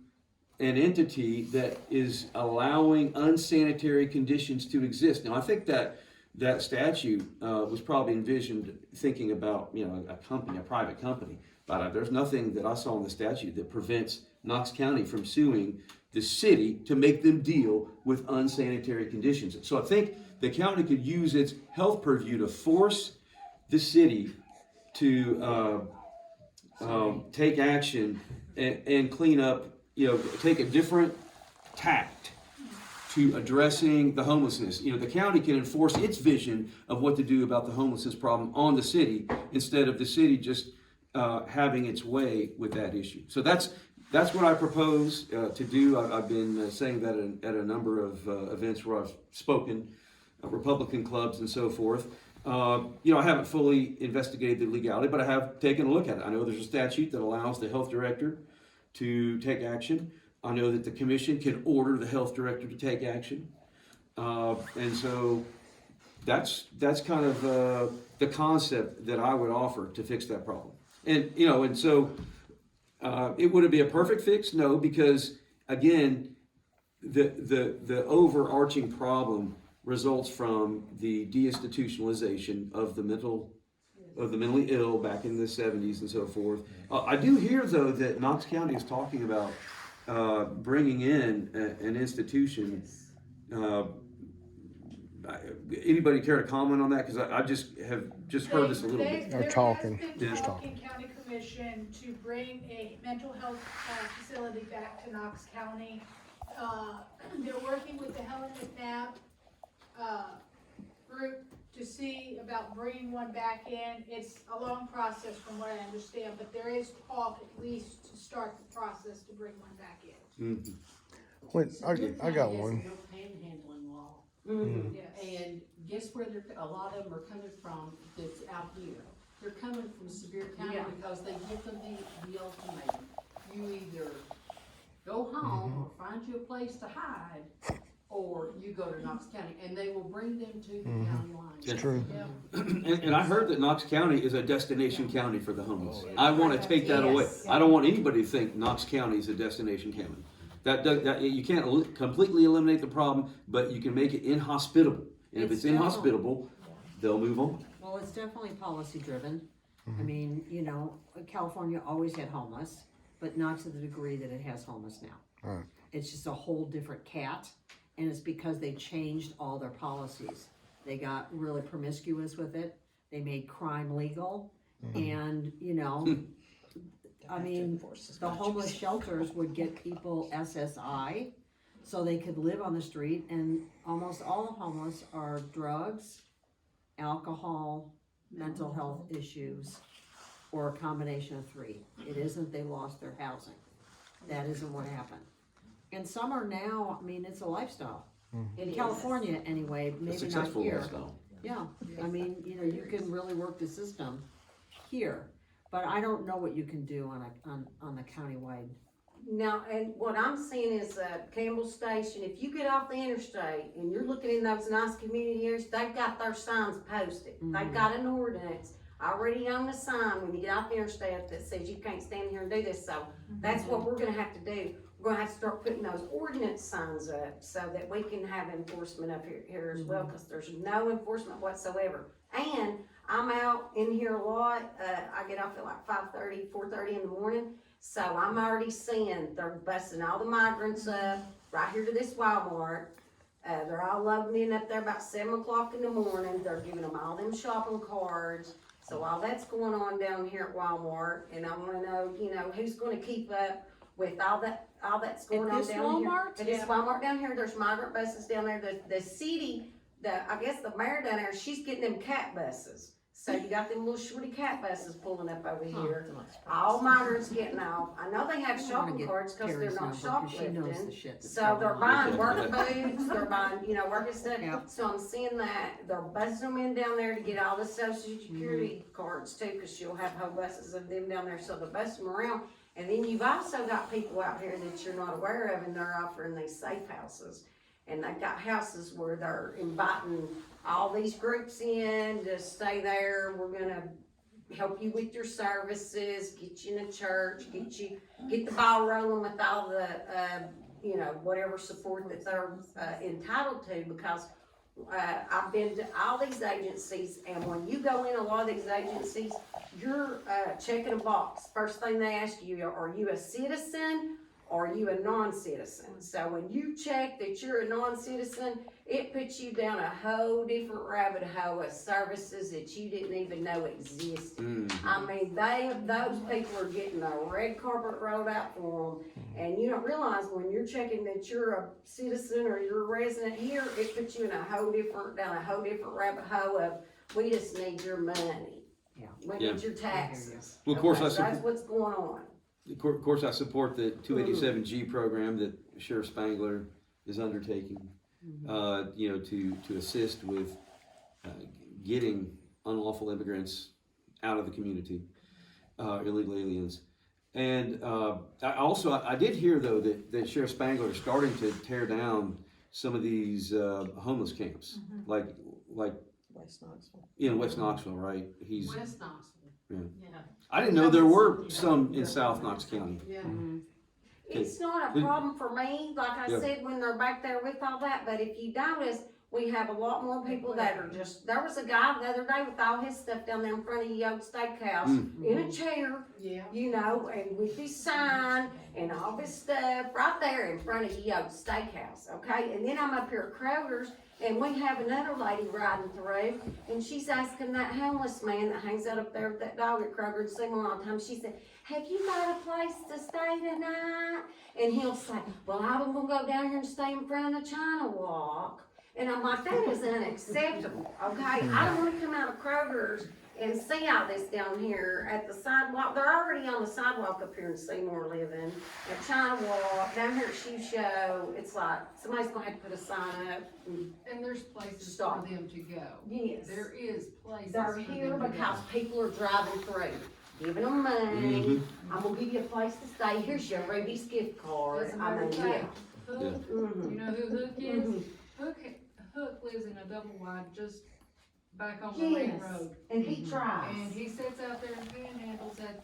an entity that is allowing unsanitary conditions to exist. Now, I think that statute was probably envisioned thinking about, a company, a private company. But there's nothing that I saw in the statute that prevents Knox County from suing the city to make them deal with unsanitary conditions. So I think the county could use its health purview to force the city to take action and clean up, take a different tact to addressing the homelessness. The county can enforce its vision of what to do about the homelessness problem on the city, instead of the city just having its way with that issue. So that's that's what I propose to do. I've been saying that at a number of events where I've spoken, Republican clubs and so forth. I haven't fully investigated the legality, but I have taken a look at it. I know there's a statute that allows the health director to take action. I know that the commission can order the health director to take action. And so that's kind of the concept that I would offer to fix that problem. And so would it be a perfect fix? No, because again, the overarching problem results from the deinstitutionalization of the mentally ill back in the 70s and so forth. I do hear though that Knox County is talking about bringing in an institution. Anybody care to comment on that? Because I just heard this a little bit. They're talking. There has been Yeah. talk in county commission to bring a mental health facility back to Knox County. They're working with the Helen McNabb group to see about bringing one back in. It's a long process from what I understand, but there is talk at least to start the process to bring one back in. Mhm. Wait, I got one. No panhandling law. Mm-hmm. Yes. And guess where a lot of them are coming from that's out here? They're coming from Sevier County Yeah. because they give them the ultimatum. You either go home or find you a place to hide, or you go to Knox County, and they will bring them to the county line. It's true. Yeah. And I heard that Knox County is a destination county for the homeless. I want to take that away. Yes. I don't want anybody to think Knox County is a destination county. That you can't completely eliminate the problem, but you can make it inhospitable. And if It's it's inhospitable, they'll move on. Well, it's definitely policy driven. I mean, California always had homeless, but not to the degree that it has homeless now. Right. It's just a whole different cat, and it's because they changed all their policies. They got really promiscuous with it. They made crime legal, and I mean, the homeless shelters would get people SSI, so they could live on the street, and almost all the homeless are drugs, alcohol, mental health issues, or a combination of three. It isn't they lost their housing. That isn't what happened. And some are now, I mean, it's a lifestyle. In California anyway, A maybe not successful here. lifestyle. Yeah, I mean, you can really work the system here, but I don't know what you can do on the countywide. Now, and what I'm seeing is, Campbell Station, if you get off the interstate and you're looking in those nice community areas, they've got their signs posted. They've got an ordinance already on the sign when you get off the interstate that says you can't stand here and do this, so that's what we're gonna have to do. We're gonna have to start putting those ordinance signs up so that we can have enforcement up here as well, cause there's no enforcement whatsoever. And I'm out in here a lot, I get off at like 5:30, 4:30 in the morning, so I'm already seeing they're busting all the migrants up right here to this Walmart. They're all loading in up there about 7 o'clock in the morning, they're giving them all them shopping cards. So all that's going on down here at Walmart, and I wanna know, who's gonna keep up with all that's going on this down here. Walmart? At this Walmart down here, there's migrant buses down there, the city, I guess the mayor down there, she's getting them cat buses. So you got them little shorty cat buses pulling up over here, all migrants getting off. I know they have shopping carts, cause they're not shoplifting. So they're buying work boots, they're buying, working stuff. Yeah. So I'm seeing that, they're bussing them in down there to get all the social security cards too, cause she'll have whole buses of them down there, so they're bussing them around. And then you've also got people out here that you're not aware of, and they're offering these safe houses. And they've got houses where they're inviting all these groups in to stay there. We're gonna help you with your services, get you in a church, get the ball rolling with all the, whatever support that they're entitled to, because I've been to all these agencies, and when you go in a lot of these agencies, you're checking a box. First thing they ask you, are you a citizen or are you a non-citizen? So when you check that you're a non-citizen, it puts you down a whole different rabbit hole of services that you didn't even know existed. I mean, those people are getting a red carpet rolled out for them, and you don't realize when you're checking that you're a citizen or you're a resident here, it puts you in down a whole different rabbit hole of, we just need your money. Yeah. We need your taxes. Well, of course, Okay, so that's what's going on. Of course, I support the 287G program that Sheriff Spangler is undertaking, you know, to assist with getting unlawful immigrants out of the community, illegal aliens. And I did hear though that Sheriff Spangler is starting to tear down some of these homeless camps, like West Knoxville. in West Knoxville, right? He's West Knoxville. Yeah. Yeah. I didn't know there were some in South Knox County. Yeah. It's not a problem for me, like I Yeah. said, when they're back there with all that, but if you notice, we have a lot more people that are just, there was a guy the other day with all his stuff down there in front of the old steakhouse, in a chair, Yeah. you know, and with his sign and all this stuff, right there in front of the old steakhouse, okay? And then I'm up here at Kroger's, and we have another lady riding through, and she's asking that homeless man that hangs out up there with that dog at Kroger and Seymour all the time, she said, have you got a place to stay tonight? And he'll say, well, I'm gonna go down here and stay in front of the China Walk. And I'm like, that is unacceptable, okay? I don't wanna come out of Kroger's and see all this down here at the sidewalk. They're already on the sidewalk up here in Seymour living, at China Walk, down here at Shoe Show. It's like, somebody's gonna have to put a sign up. And there's places Stop. for them to go. Yes. There is places. They're for here them to because go. people are driving through, giving them money. I'm gonna give you a place to stay. Here's your Ruby's gift card. As a I matter mean, of yeah. fact, Hook, Mhm. you know who Hook is? Mhm. Hook lives in a double wide just back on the main Yes, road. and he tries. And he sits out there and panhandles at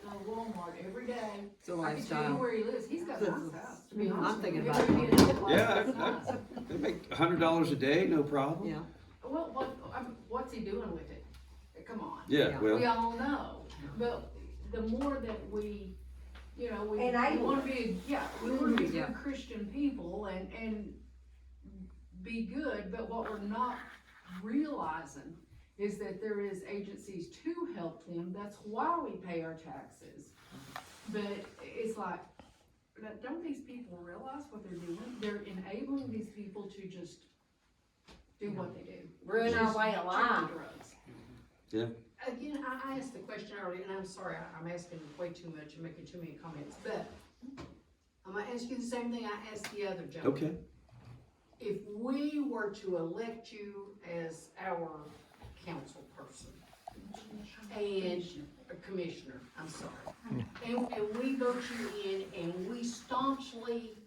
the Walmart every day. It's a I can tell you lifestyle. where he lives. He's got a nice house, to be I'm honest. thinking with about you. it. Maybe a double wide, Yeah, it's nice. they make $100 a day, no problem. Yeah. Well, what's he doing with it? Come on. Yeah, We well, all know, but the more that we, you know, we Enable. wanna be, we wanna be Yeah. good Christian people and be good, but what we're not realizing is that there is agencies to help them, that's why we pay our taxes. But it's like, don't these people realize what they're doing? They're enabling these people to just do what they do. Ruin our Just way of turn life. drugs. Yeah. Again, I asked the question earlier, and I'm sorry, I'm asking way too much and making too many comments, but I'm gonna ask you the same thing I asked the other gentleman. okay. If we were to elect you as our council person and a commissioner, I'm sorry, and we vote you in and we staunchly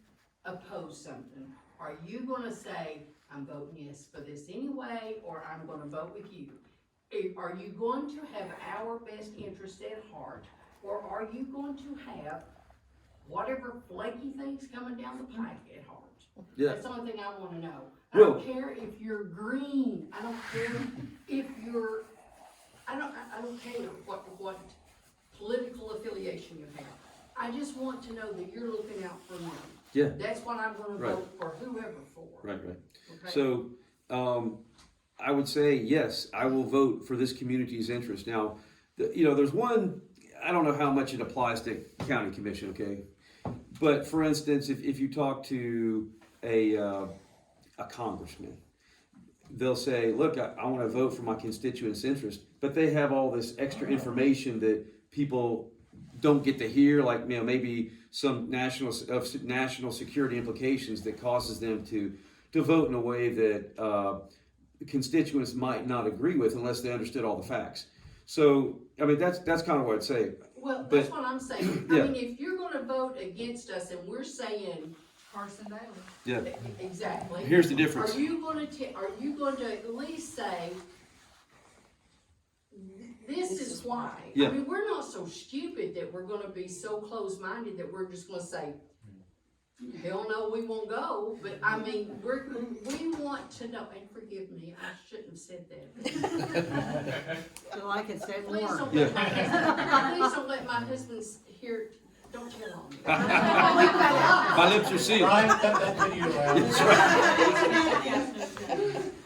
oppose something, are you gonna say, I'm voting yes for this anyway, or I'm gonna vote with you? Are you going to have our best interest at heart, or are you going to have whatever flaky things coming down the pike at heart? Yeah. That's the only thing I wanna know. I Well- don't care if you're green, I don't care if you're, I don't care what political affiliation you have. I just want to know that you're looking out for me. Yeah. That's what I'm gonna Right. vote for whoever for. Right. Okay? So, I would say, yes, I will vote for this community's interest. Now, you know, there's one, I don't know how much it applies to county commission, okay? But for instance, if you talk to a congressman, they'll say, look, I want to vote for my constituents' interest, but they have all this extra information that people don't get to hear, like, you know, maybe some national security implications that causes them to vote in a way that constituents might not agree with unless they understood all the facts. So, I mean, that's kind of what I'd say. Well, But- that's what I'm saying. Yeah. I mean, if you're gonna vote against us and we're saying. Carson Daly. Yeah. Exactly. Here's the difference. Are you going to at least say, this is why? Yeah. I mean, we're not so stupid that we're gonna be so close-minded that we're just gonna say, hell no, we won't go, but I mean, we want to know, and forgive me, I shouldn't have said that. So I could say Please more. don't let my husband, please don't let my husband hear, don't tell on me. My lips are sealed. Brian, cut that video out.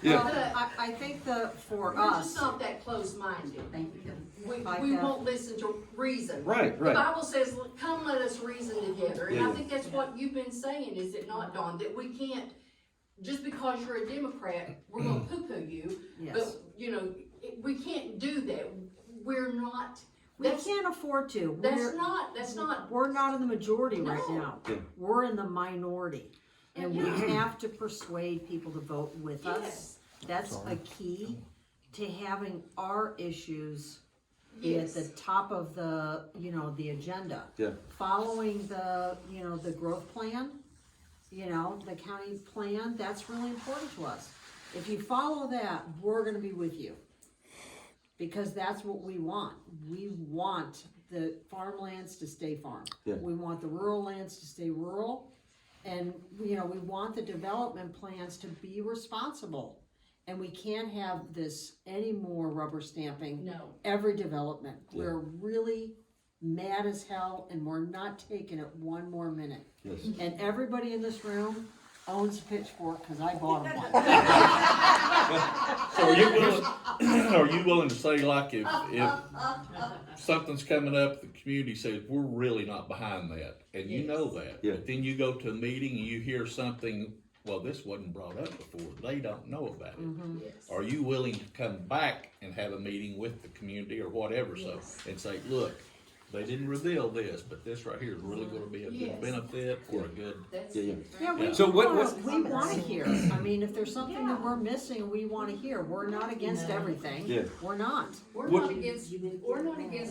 Yeah. Well, I think for We're just us, not that close-minded. thank you. We Like, won't listen to reason. Right, The right. Bible says, come let us reason together, and I Yeah. think that's what you've been saying, is it not, Dawn, that we can't, just because you're a Democrat, we're gonna poo-poo you, Yes. but, you know, we can't do that. We That's- can't afford to. That's not, We're not in the majority right No. now. Yeah. We're in the minority. And we Yeah. have to persuade people to vote with us. Yes. That's a key to having our issues be at yes. the top of the, the agenda. Yeah. Following the, the growth plan, the county plan, that's really important to us. If you follow that, we're gonna be with you. Because that's what we want. We want the farmlands to stay farm. Yeah. We want the rural lands to stay rural. And, we want the development plans to be responsible. And we can't have this any more rubber stamping No. every development. Yeah. We're really mad as hell and we're not taking it one more minute. Yes. And everybody in this room owns a pitchfork, cause I bought them one. So are you willing to say, like, if something's coming up, the community says, we're really not behind that, and you know that. Yeah. But then you go to a meeting and you hear something, well, this wasn't brought up before, they don't know about it. Yes. Are you willing to come back and have a meeting with the community or whatever, so, and say, look, they didn't reveal this, but this right here is really gonna be a good Yes. benefit or a good, That's. Yeah. Yeah, we, So what- we wanna hear. I mean, if there's something that we're missing, we wanna hear. We're not against everything. Yeah. We're not. We're What- not against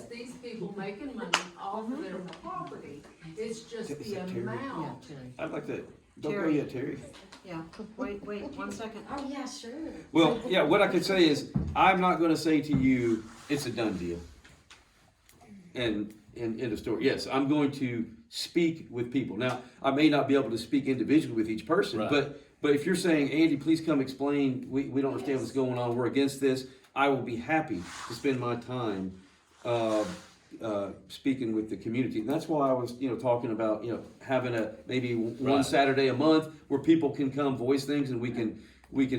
these people making money off of their property. It's just Is the that Terry? Yeah, amount. Terry. I'd like to, don't go Terry. yet, Terry. Yeah, wait, 1 second. Oh, yeah, sure. Well, yeah, what I could say is, I'm not gonna say to you, it's a done deal. And end of story. Yes, I'm going to speak with people. Now, I may not be able to speak individually with each person, Right. but if you're saying, Andy, please come explain, we don't understand what's going on, we're against this, I will be happy to spend my time, speaking with the community. And that's why I was, talking about, having maybe one Right. Saturday a month where people can come voice things and we can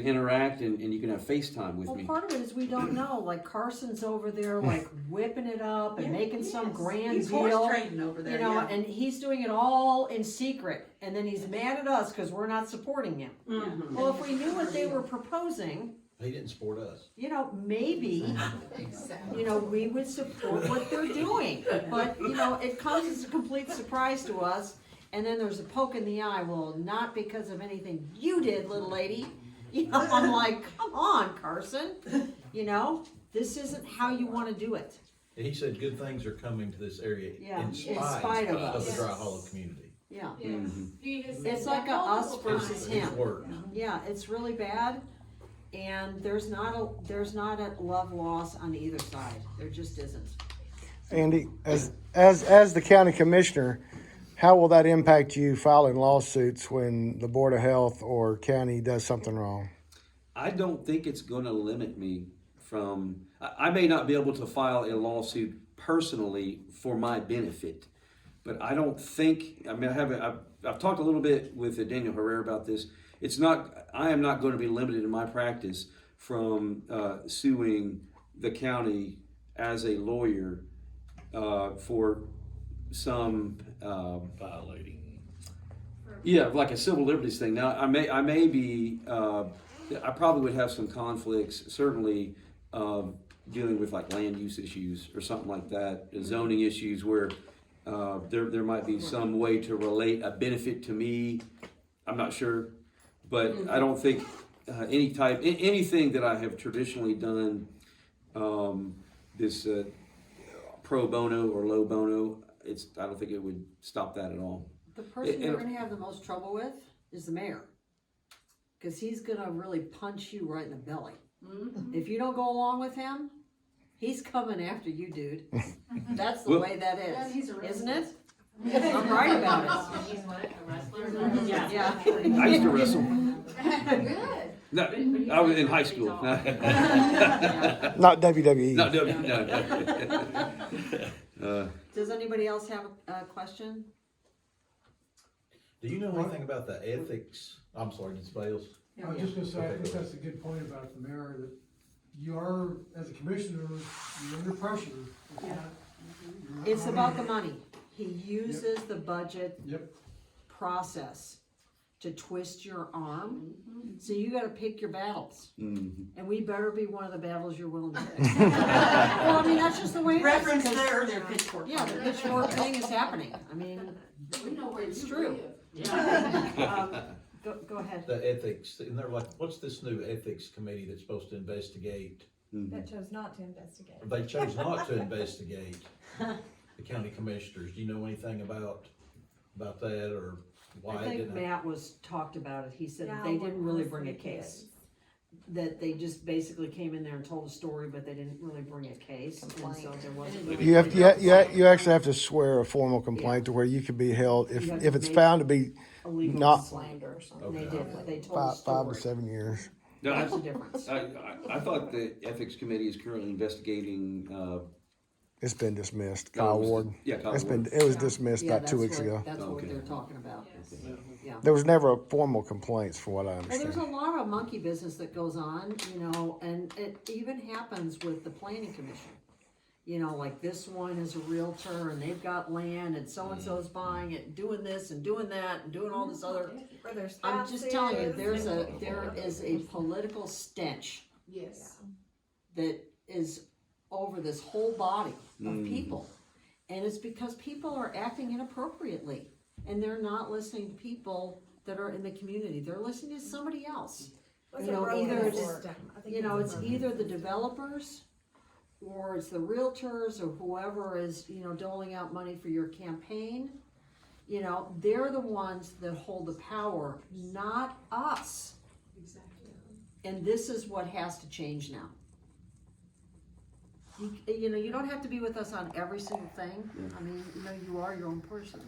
interact and you can have FaceTime with Well, me. part of it is we don't know, like Carson's over there like whipping it up and making some grand deal. over And he's doing it all in secret, and then he's mad at us because we're not supporting him. Well, if we knew what they were proposing, He didn't support us. maybe, Exactly. we would support what they're doing. But, it comes as a complete surprise to us, and then there's a poke in the eye, well, not because of anything you did, little lady. I'm like, come on, Carson, this isn't how you wanna do it. And he said good things are coming to this area Yeah, in in spite spite of of the us. Dry Hollow community. Yeah, Yes. Mhm. He has said it's that like a us multiple versus times. him. It's worked. Yeah, it's really bad, and there's not a love loss on either side, there just isn't. Andy, as the county commissioner, how will that impact you filing lawsuits when the Board of Health or county does something wrong? I don't think it's gonna limit me from, I may not be able to file a lawsuit personally for my benefit, but I don't think, I've talked a little bit with Daniel Herrera about this. I am not gonna be limited in my practice from suing the county as a lawyer for some, violating. yeah, like a civil liberties thing. Now, I may be, I probably would have some conflicts, certainly, dealing with like land use issues or something like that, zoning issues where, there might be some way to relate a benefit to me. I'm not sure, but I don't think, anything that I have traditionally done, this, pro bono or low bono, I don't think it would stop that at all. The person you're gonna have the most trouble with is the mayor. Cause he's gonna really punch you right in the belly. If you don't go along with him, he's coming after you, dude. That's the Well- way that Yeah, he's is, a isn't it? I'm right about it. Yeah. I used to wrestle. Good. No, I was in high school. Not WWE. No. Does anybody else have a question? Do you know anything about the ethics? I'm sorry, did somebody else? I was just gonna say, I Okay, think go that's a good point about the mayor, that you are, as a commissioner, you're under pressure. It's not- you're It's not- about the money. He uses the budget Yep, process to twist your arm. So you gotta pick your battles. Mhm. And we better be one of the battles you're willing to pick. Well, I mean, that's just the way it is. Reference 'cause- there, their pitchfork. Yeah, the pitchfork thing is happening. I mean, We know where it's you true. live. Go ahead. The ethics, and they're like, what's this new ethics committee that's supposed to investigate? That chose not to investigate. They chose not to investigate the county commissioners. Do you know anything about that, or why I it think didn't? Matt was talked about it. He said that Yeah, they what didn't really was bring a the case. That they just basically came in there and told a story, but they didn't really bring a case. And so Complaint. there wasn't. really- You have to, you actually have to swear a formal complaint to where you could be held, You have if to it's make found to be Illegal not- Slander or something. And they Okay. did, they told a 5 to story. 7 years. No, That's the difference. I thought the ethics committee is currently investigating, It's been dismissed. No, Kyle it was- Ward. yeah, Kyle It Ward. was dismissed Yeah, about 2 that's weeks what- ago. That's what Okay. they're talking about. Yeah. There was never a formal complaints from what I Well, there's a understand. lot of monkey business that goes on, you know, and it even happens with the planning commission. You know, like this one is a realtor and they've got land and so-and-so's buying it, doing this and doing that and doing all this other. Where their I'm just telling you, spouses. there is a political stench Yes. that is over this whole body of Mm. people. And it's because people are acting inappropriately and they're not listening to people that are in the community. They're listening to somebody else. It's you a know, broken either it's- system. I think You know, a it's broken either the system. developers or it's the realtors or whoever is, you know, doling out money for your campaign. You know, they're the ones that hold the power, not us. Exactly. And this is what has to change now. You know, you don't have to be with us on every single thing. I mean, you know, you are your own person.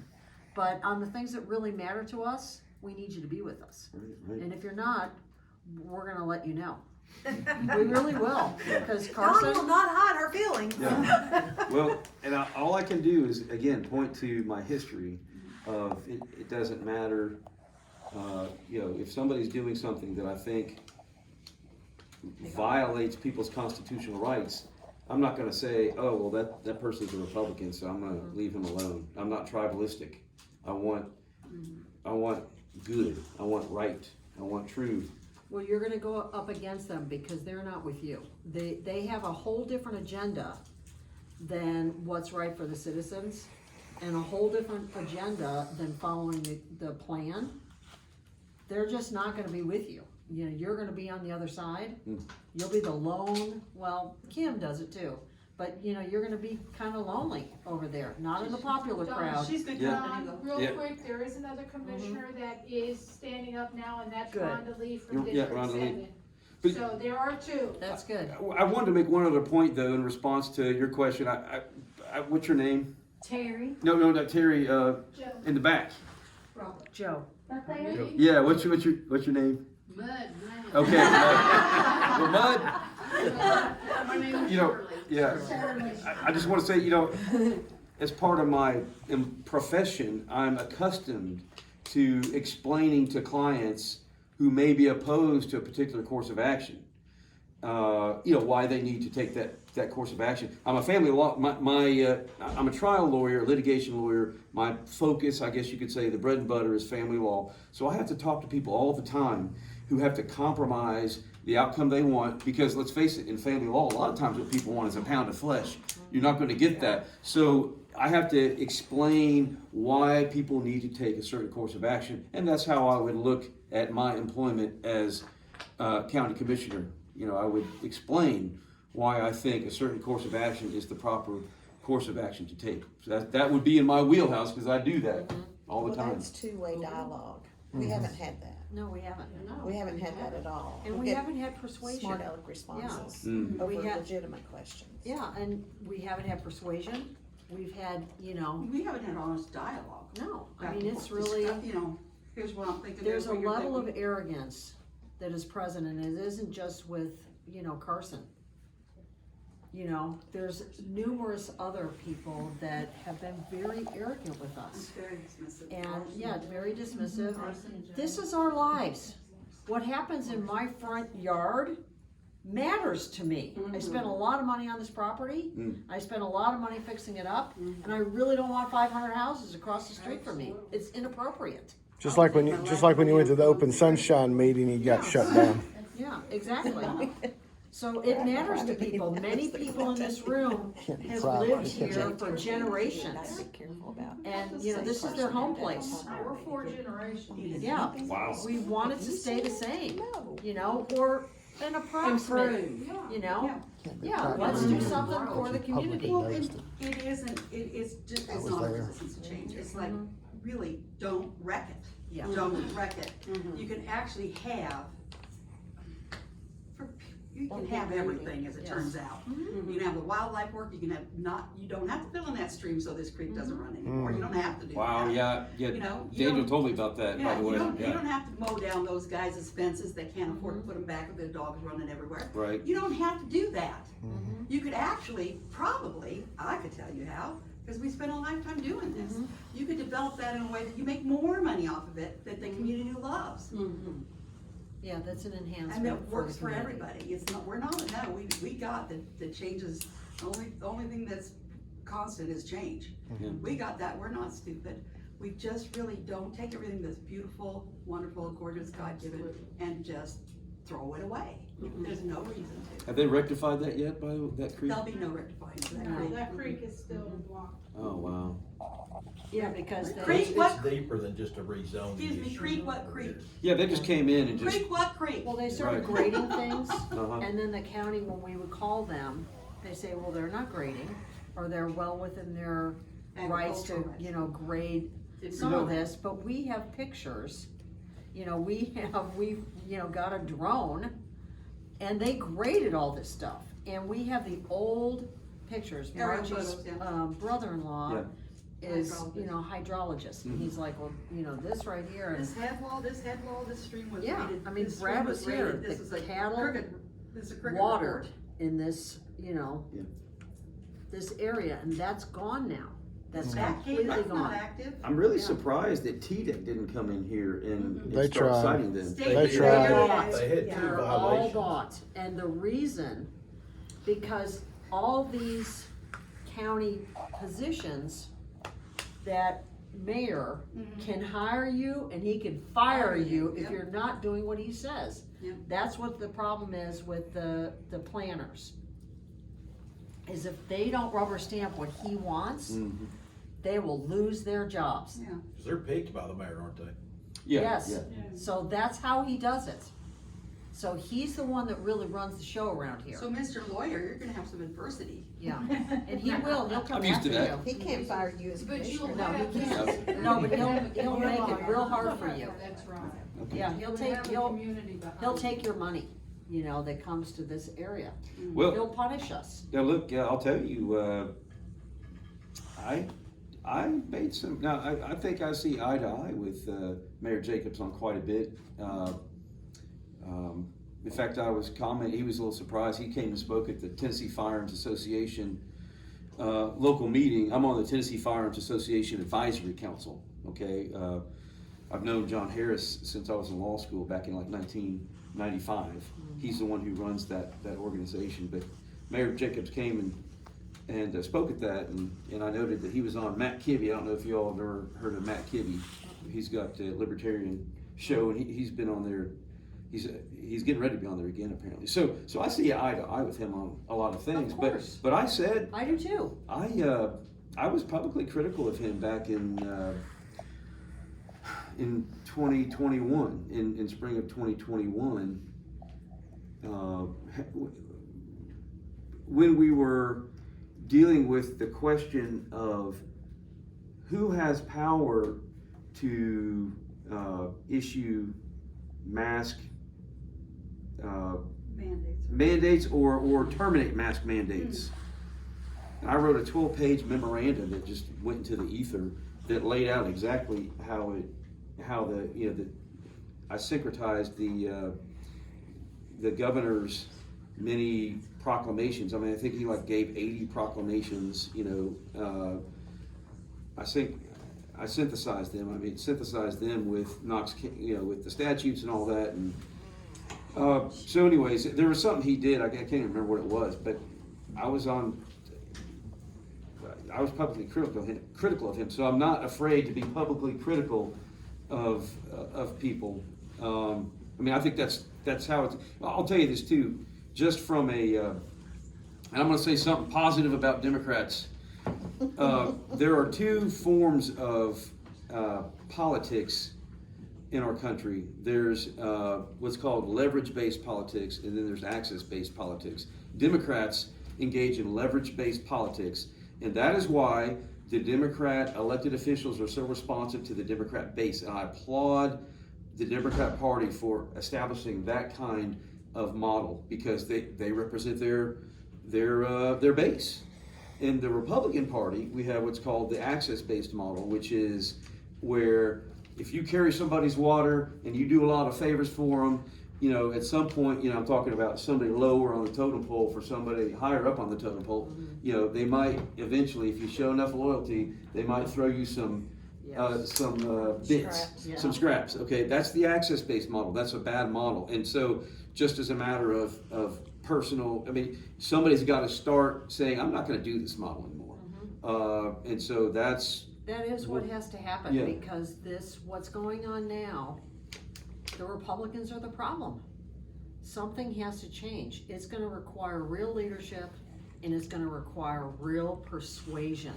But on the things that really matter to us, we need you to be with us. Right. And if you're not, we're gonna let you know. We really will, because Dawn will Carson, not hide her feelings. Yeah. Well, and all I can do is, again, point to my history of, it doesn't matter, you know, if somebody's doing something that I think violates people's constitutional rights, I'm not gonna say, oh, well, that person's a Republican, so I'm gonna leave him alone. I'm not tribalistic. I want good, I want right, I want truth. well, you're gonna go up against them because they're not with you. They have a whole different agenda than what's right for the citizens, and a whole different agenda than following the plan. They're just not gonna be with you. You know, you're gonna be on the other side. You'll be the lone, well, Kim does it too, but you know, you're gonna be kinda lonely over there, not in the popular crowd. She's good Yeah. company though. Real Yeah. quick, there is another commissioner that is standing up now, and that's Good. Rhonda Lee from Yeah, District Rhonda Lee. 7. But- So there are two. That's good. I wanted to make one other point though, in response to your question. What's your name? Terry. No, not Terry, Joe. in the back. Robert. Joe, Me? Yeah, what's your name? Mud, man. Okay. Well, Mud, My name is you know, Shirley. yeah. Shirley. I just want to say, you know, as part of my profession, I'm accustomed to explaining to clients who may be opposed to a particular course of action, you know, why they need to take that course of action. I'm a family law, I'm a trial lawyer, litigation lawyer. My focus, I guess you could say, the bread and butter is family law. So I have to talk to people all the time who have to compromise the outcome they want, because let's face it, in family law, a lot of times what people want is a pound of flesh. You're not going to get that. So I have to explain why people need to take a certain course of action, and that's how I would look at my employment as county commissioner. You know, I would explain why I think a certain course of action is the proper course of action to take. So that would be in my wheelhouse, because I do that all the Well, time. that's two-way dialogue. We haven't had that. no, we haven't. We haven't had that at all. And we haven't had persuasion. Smart aleck responses Mm. over We had- legitimate questions. Yeah, and we haven't had persuasion. We've had, you know, We haven't had honest dialogue. no, I Back mean, and it's forth. really, Just, you know, here's what I'm thinking. there's a here's what you're level of thinking. arrogance that is present, and it isn't just with, you know, Carson. You know, there's numerous other people that have been very arrogant with us. It's very dismissive. And, yeah, very dismissive. This is our lives. What happens in my front yard matters to me. I spent a lot of money on this property. I spent a lot of money fixing it up, and I really don't want 500 houses across the street from me. It's inappropriate. Just like when you went to the open sunshine meeting, you got shut down. Yeah, exactly. So it matters to people. Many people in this room have lived here for generations. And, you know, this is their home place. We're 4 generations. Yeah. Wow. We want it to stay the same, you know, or an approximate, you know? Yeah, let's do something for the community. Well, it isn't, it's just, it's was not a there. resistance to change, it's like, really, don't wreck it. Yeah. Don't wreck it. You can actually have, you can have everything, as it turns out. You can have the wildlife work, you can have you don't have to fill in that stream so this creek doesn't run anymore, you don't have to do that. Wow, yeah, You know, you Daniel don't- told me about that, by Yeah, the you way. don't Yeah. have to mow down those guys' fences, they can't afford to put them back with their dogs running everywhere. Right. You don't have to do that. You could actually, probably, I could tell you how, because we spent a lifetime doing this. You could develop that in a way that you make more money off of it that the community loves. Yeah, that's an And enhancement that for works the for community. everybody. It's not, we're not, no, we got the changes, the only thing that's constant is change. Yeah. We got that, we're not stupid. We just really don't take everything that's beautiful, wonderful, gorgeous, God-given, and just throw it away. There's no reason to. Have they rectified that yet, by that creek? There'll be no rectifying to that No, creek. that creek is still blocked. Oh, wow. Yeah, because they. Creek, what, It's deeper than just a rezoning excuse me, issue. creek, what creek? Yeah, they just came in and just, Creek, what creek? Well, they started Right. grading things, Uh-huh. and then the county, when we would call them, they say, well, they're not grading, or they're well within their rights to, Agricultural you know, grade rights. some of this, but we have pictures. You know, we've, you know, got a drone, and they graded all this stuff, and we have the old pictures. Aerial Margie's, photos, yeah. brother-in-law Yeah. is, Hydrologist. you know, hydrologist, and he's like, well, you know, this right here, and This head wall, this stream was Yeah, rated. I mean, this stream Brad was here. rated, This The is a cattle crooked, this is a crooked watered report. in this, you know, Yeah. this area, and that's gone now. That's That cave, completely that's not gone. active. I'm really Yeah. surprised that TDEC didn't come in here and They start tried. citing them. State They aid, tried. yeah. They had two They're all violations. bought, and the reason, because all these county positions, that mayor can hire you and he can fire you if Yep. you're not doing what he says. Yep. That's what the problem is with the planners. Is if they don't rubber stamp what he wants, Mhm. they will lose their jobs. Yeah. 'Cause they're picked by the mayor, aren't they? Yeah, Yes, yeah. so that's how he does it. So he's the one that really runs the show around here. So, Mr. Lawyer, you're gonna have some adversity. Yeah, and he will, he'll come I'm used after to you. that. He can't fire you as But you'll commissioner. No, have. he can't. No, but he'll make it real hard for you. That's right. Yeah, he'll You'll take, have a he'll community behind he'll you. take your money, you know, that comes to this area. Well, He'll punish us. now look, I'll tell you, I made some, now, I think I see eye to eye with, Mayor Jacobs on quite a bit. In fact, I was commenting, he was a little surprised, he came and spoke at the Tennessee Firearms Association, local meeting. I'm on the Tennessee Firearms Association Advisory Council, okay? I've known John Harris since I was in law school back in like 1995. He's the one who runs that organization, but Mayor Jacobs came and spoke at that, and I noted that he was on Matt Kibbe. I don't know if you all have ever heard of Matt Kibbe. He's got a Libertarian show, and he's been on there. He's getting ready to be on there again, apparently. So I see eye to eye with him on a lot of things. Of course. But I said I do too. I was publicly critical of him back in 2021, in spring of 2021, when we were dealing with the question of who has power to issue mask mandates or terminate mask mandates. And I wrote a 12-page memorandum that just went into the ether that laid out exactly how I syncretized the governor's many proclamations. I mean, I think he gave 80 proclamations. I synthesized them. I mean, synthesized them with Knox, with the statutes and all that. And so, anyways, there was something he did. I can't even remember what it was, but I was publicly critical of him. So I'm not afraid to be publicly critical of people. I mean, I think that's how it's. I'll tell you this too, just from a, and I'm going to say something positive about Democrats. There are two forms of politics in our country. There's what's called leverage-based politics, and then there's access-based politics. Democrats engage in leverage-based politics, and that is why the Democrat elected officials are so responsive to the Democrat base. And I applaud the Democrat Party for establishing that kind of model, because they represent their base. In the Republican Party, we have what's called the access-based model, which is where if you carry somebody's water and you do a lot of favors for them, you know, at some point, you know, I'm talking about somebody lower on the totem pole for somebody higher up on the totem pole, you know, they might eventually, if you show enough loyalty, they might throw you some bits, Scraps. Yeah. some scraps. Okay, that's the access-based model. That's a bad model. And so, just as a matter of personal, I mean, somebody's got to start saying, I'm not going to do this model anymore. And so That is what has to happen, Yeah. because what's going on now, the Republicans are the problem. Something has to change. It's gonna require real leadership, and it's gonna require real persuasion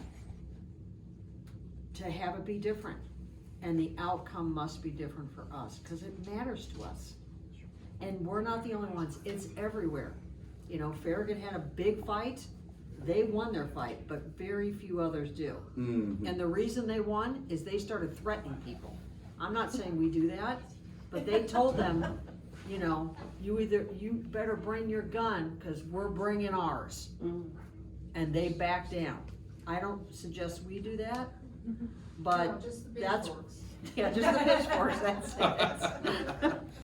to have it be different. And the outcome must be different for us, because it matters to us. And we're not the only ones, it's everywhere. You know, Farragut had a big fight, they won their fight, but very few others do. Mhm. And the reason they won is they started threatening people. I'm not saying we do that, but they told them, you know, you better bring your gun, cause we're bringing ours. And they backed down. I don't suggest we do that, but No, just the that's, pitchforks. yeah, just the pitchforks, that's it.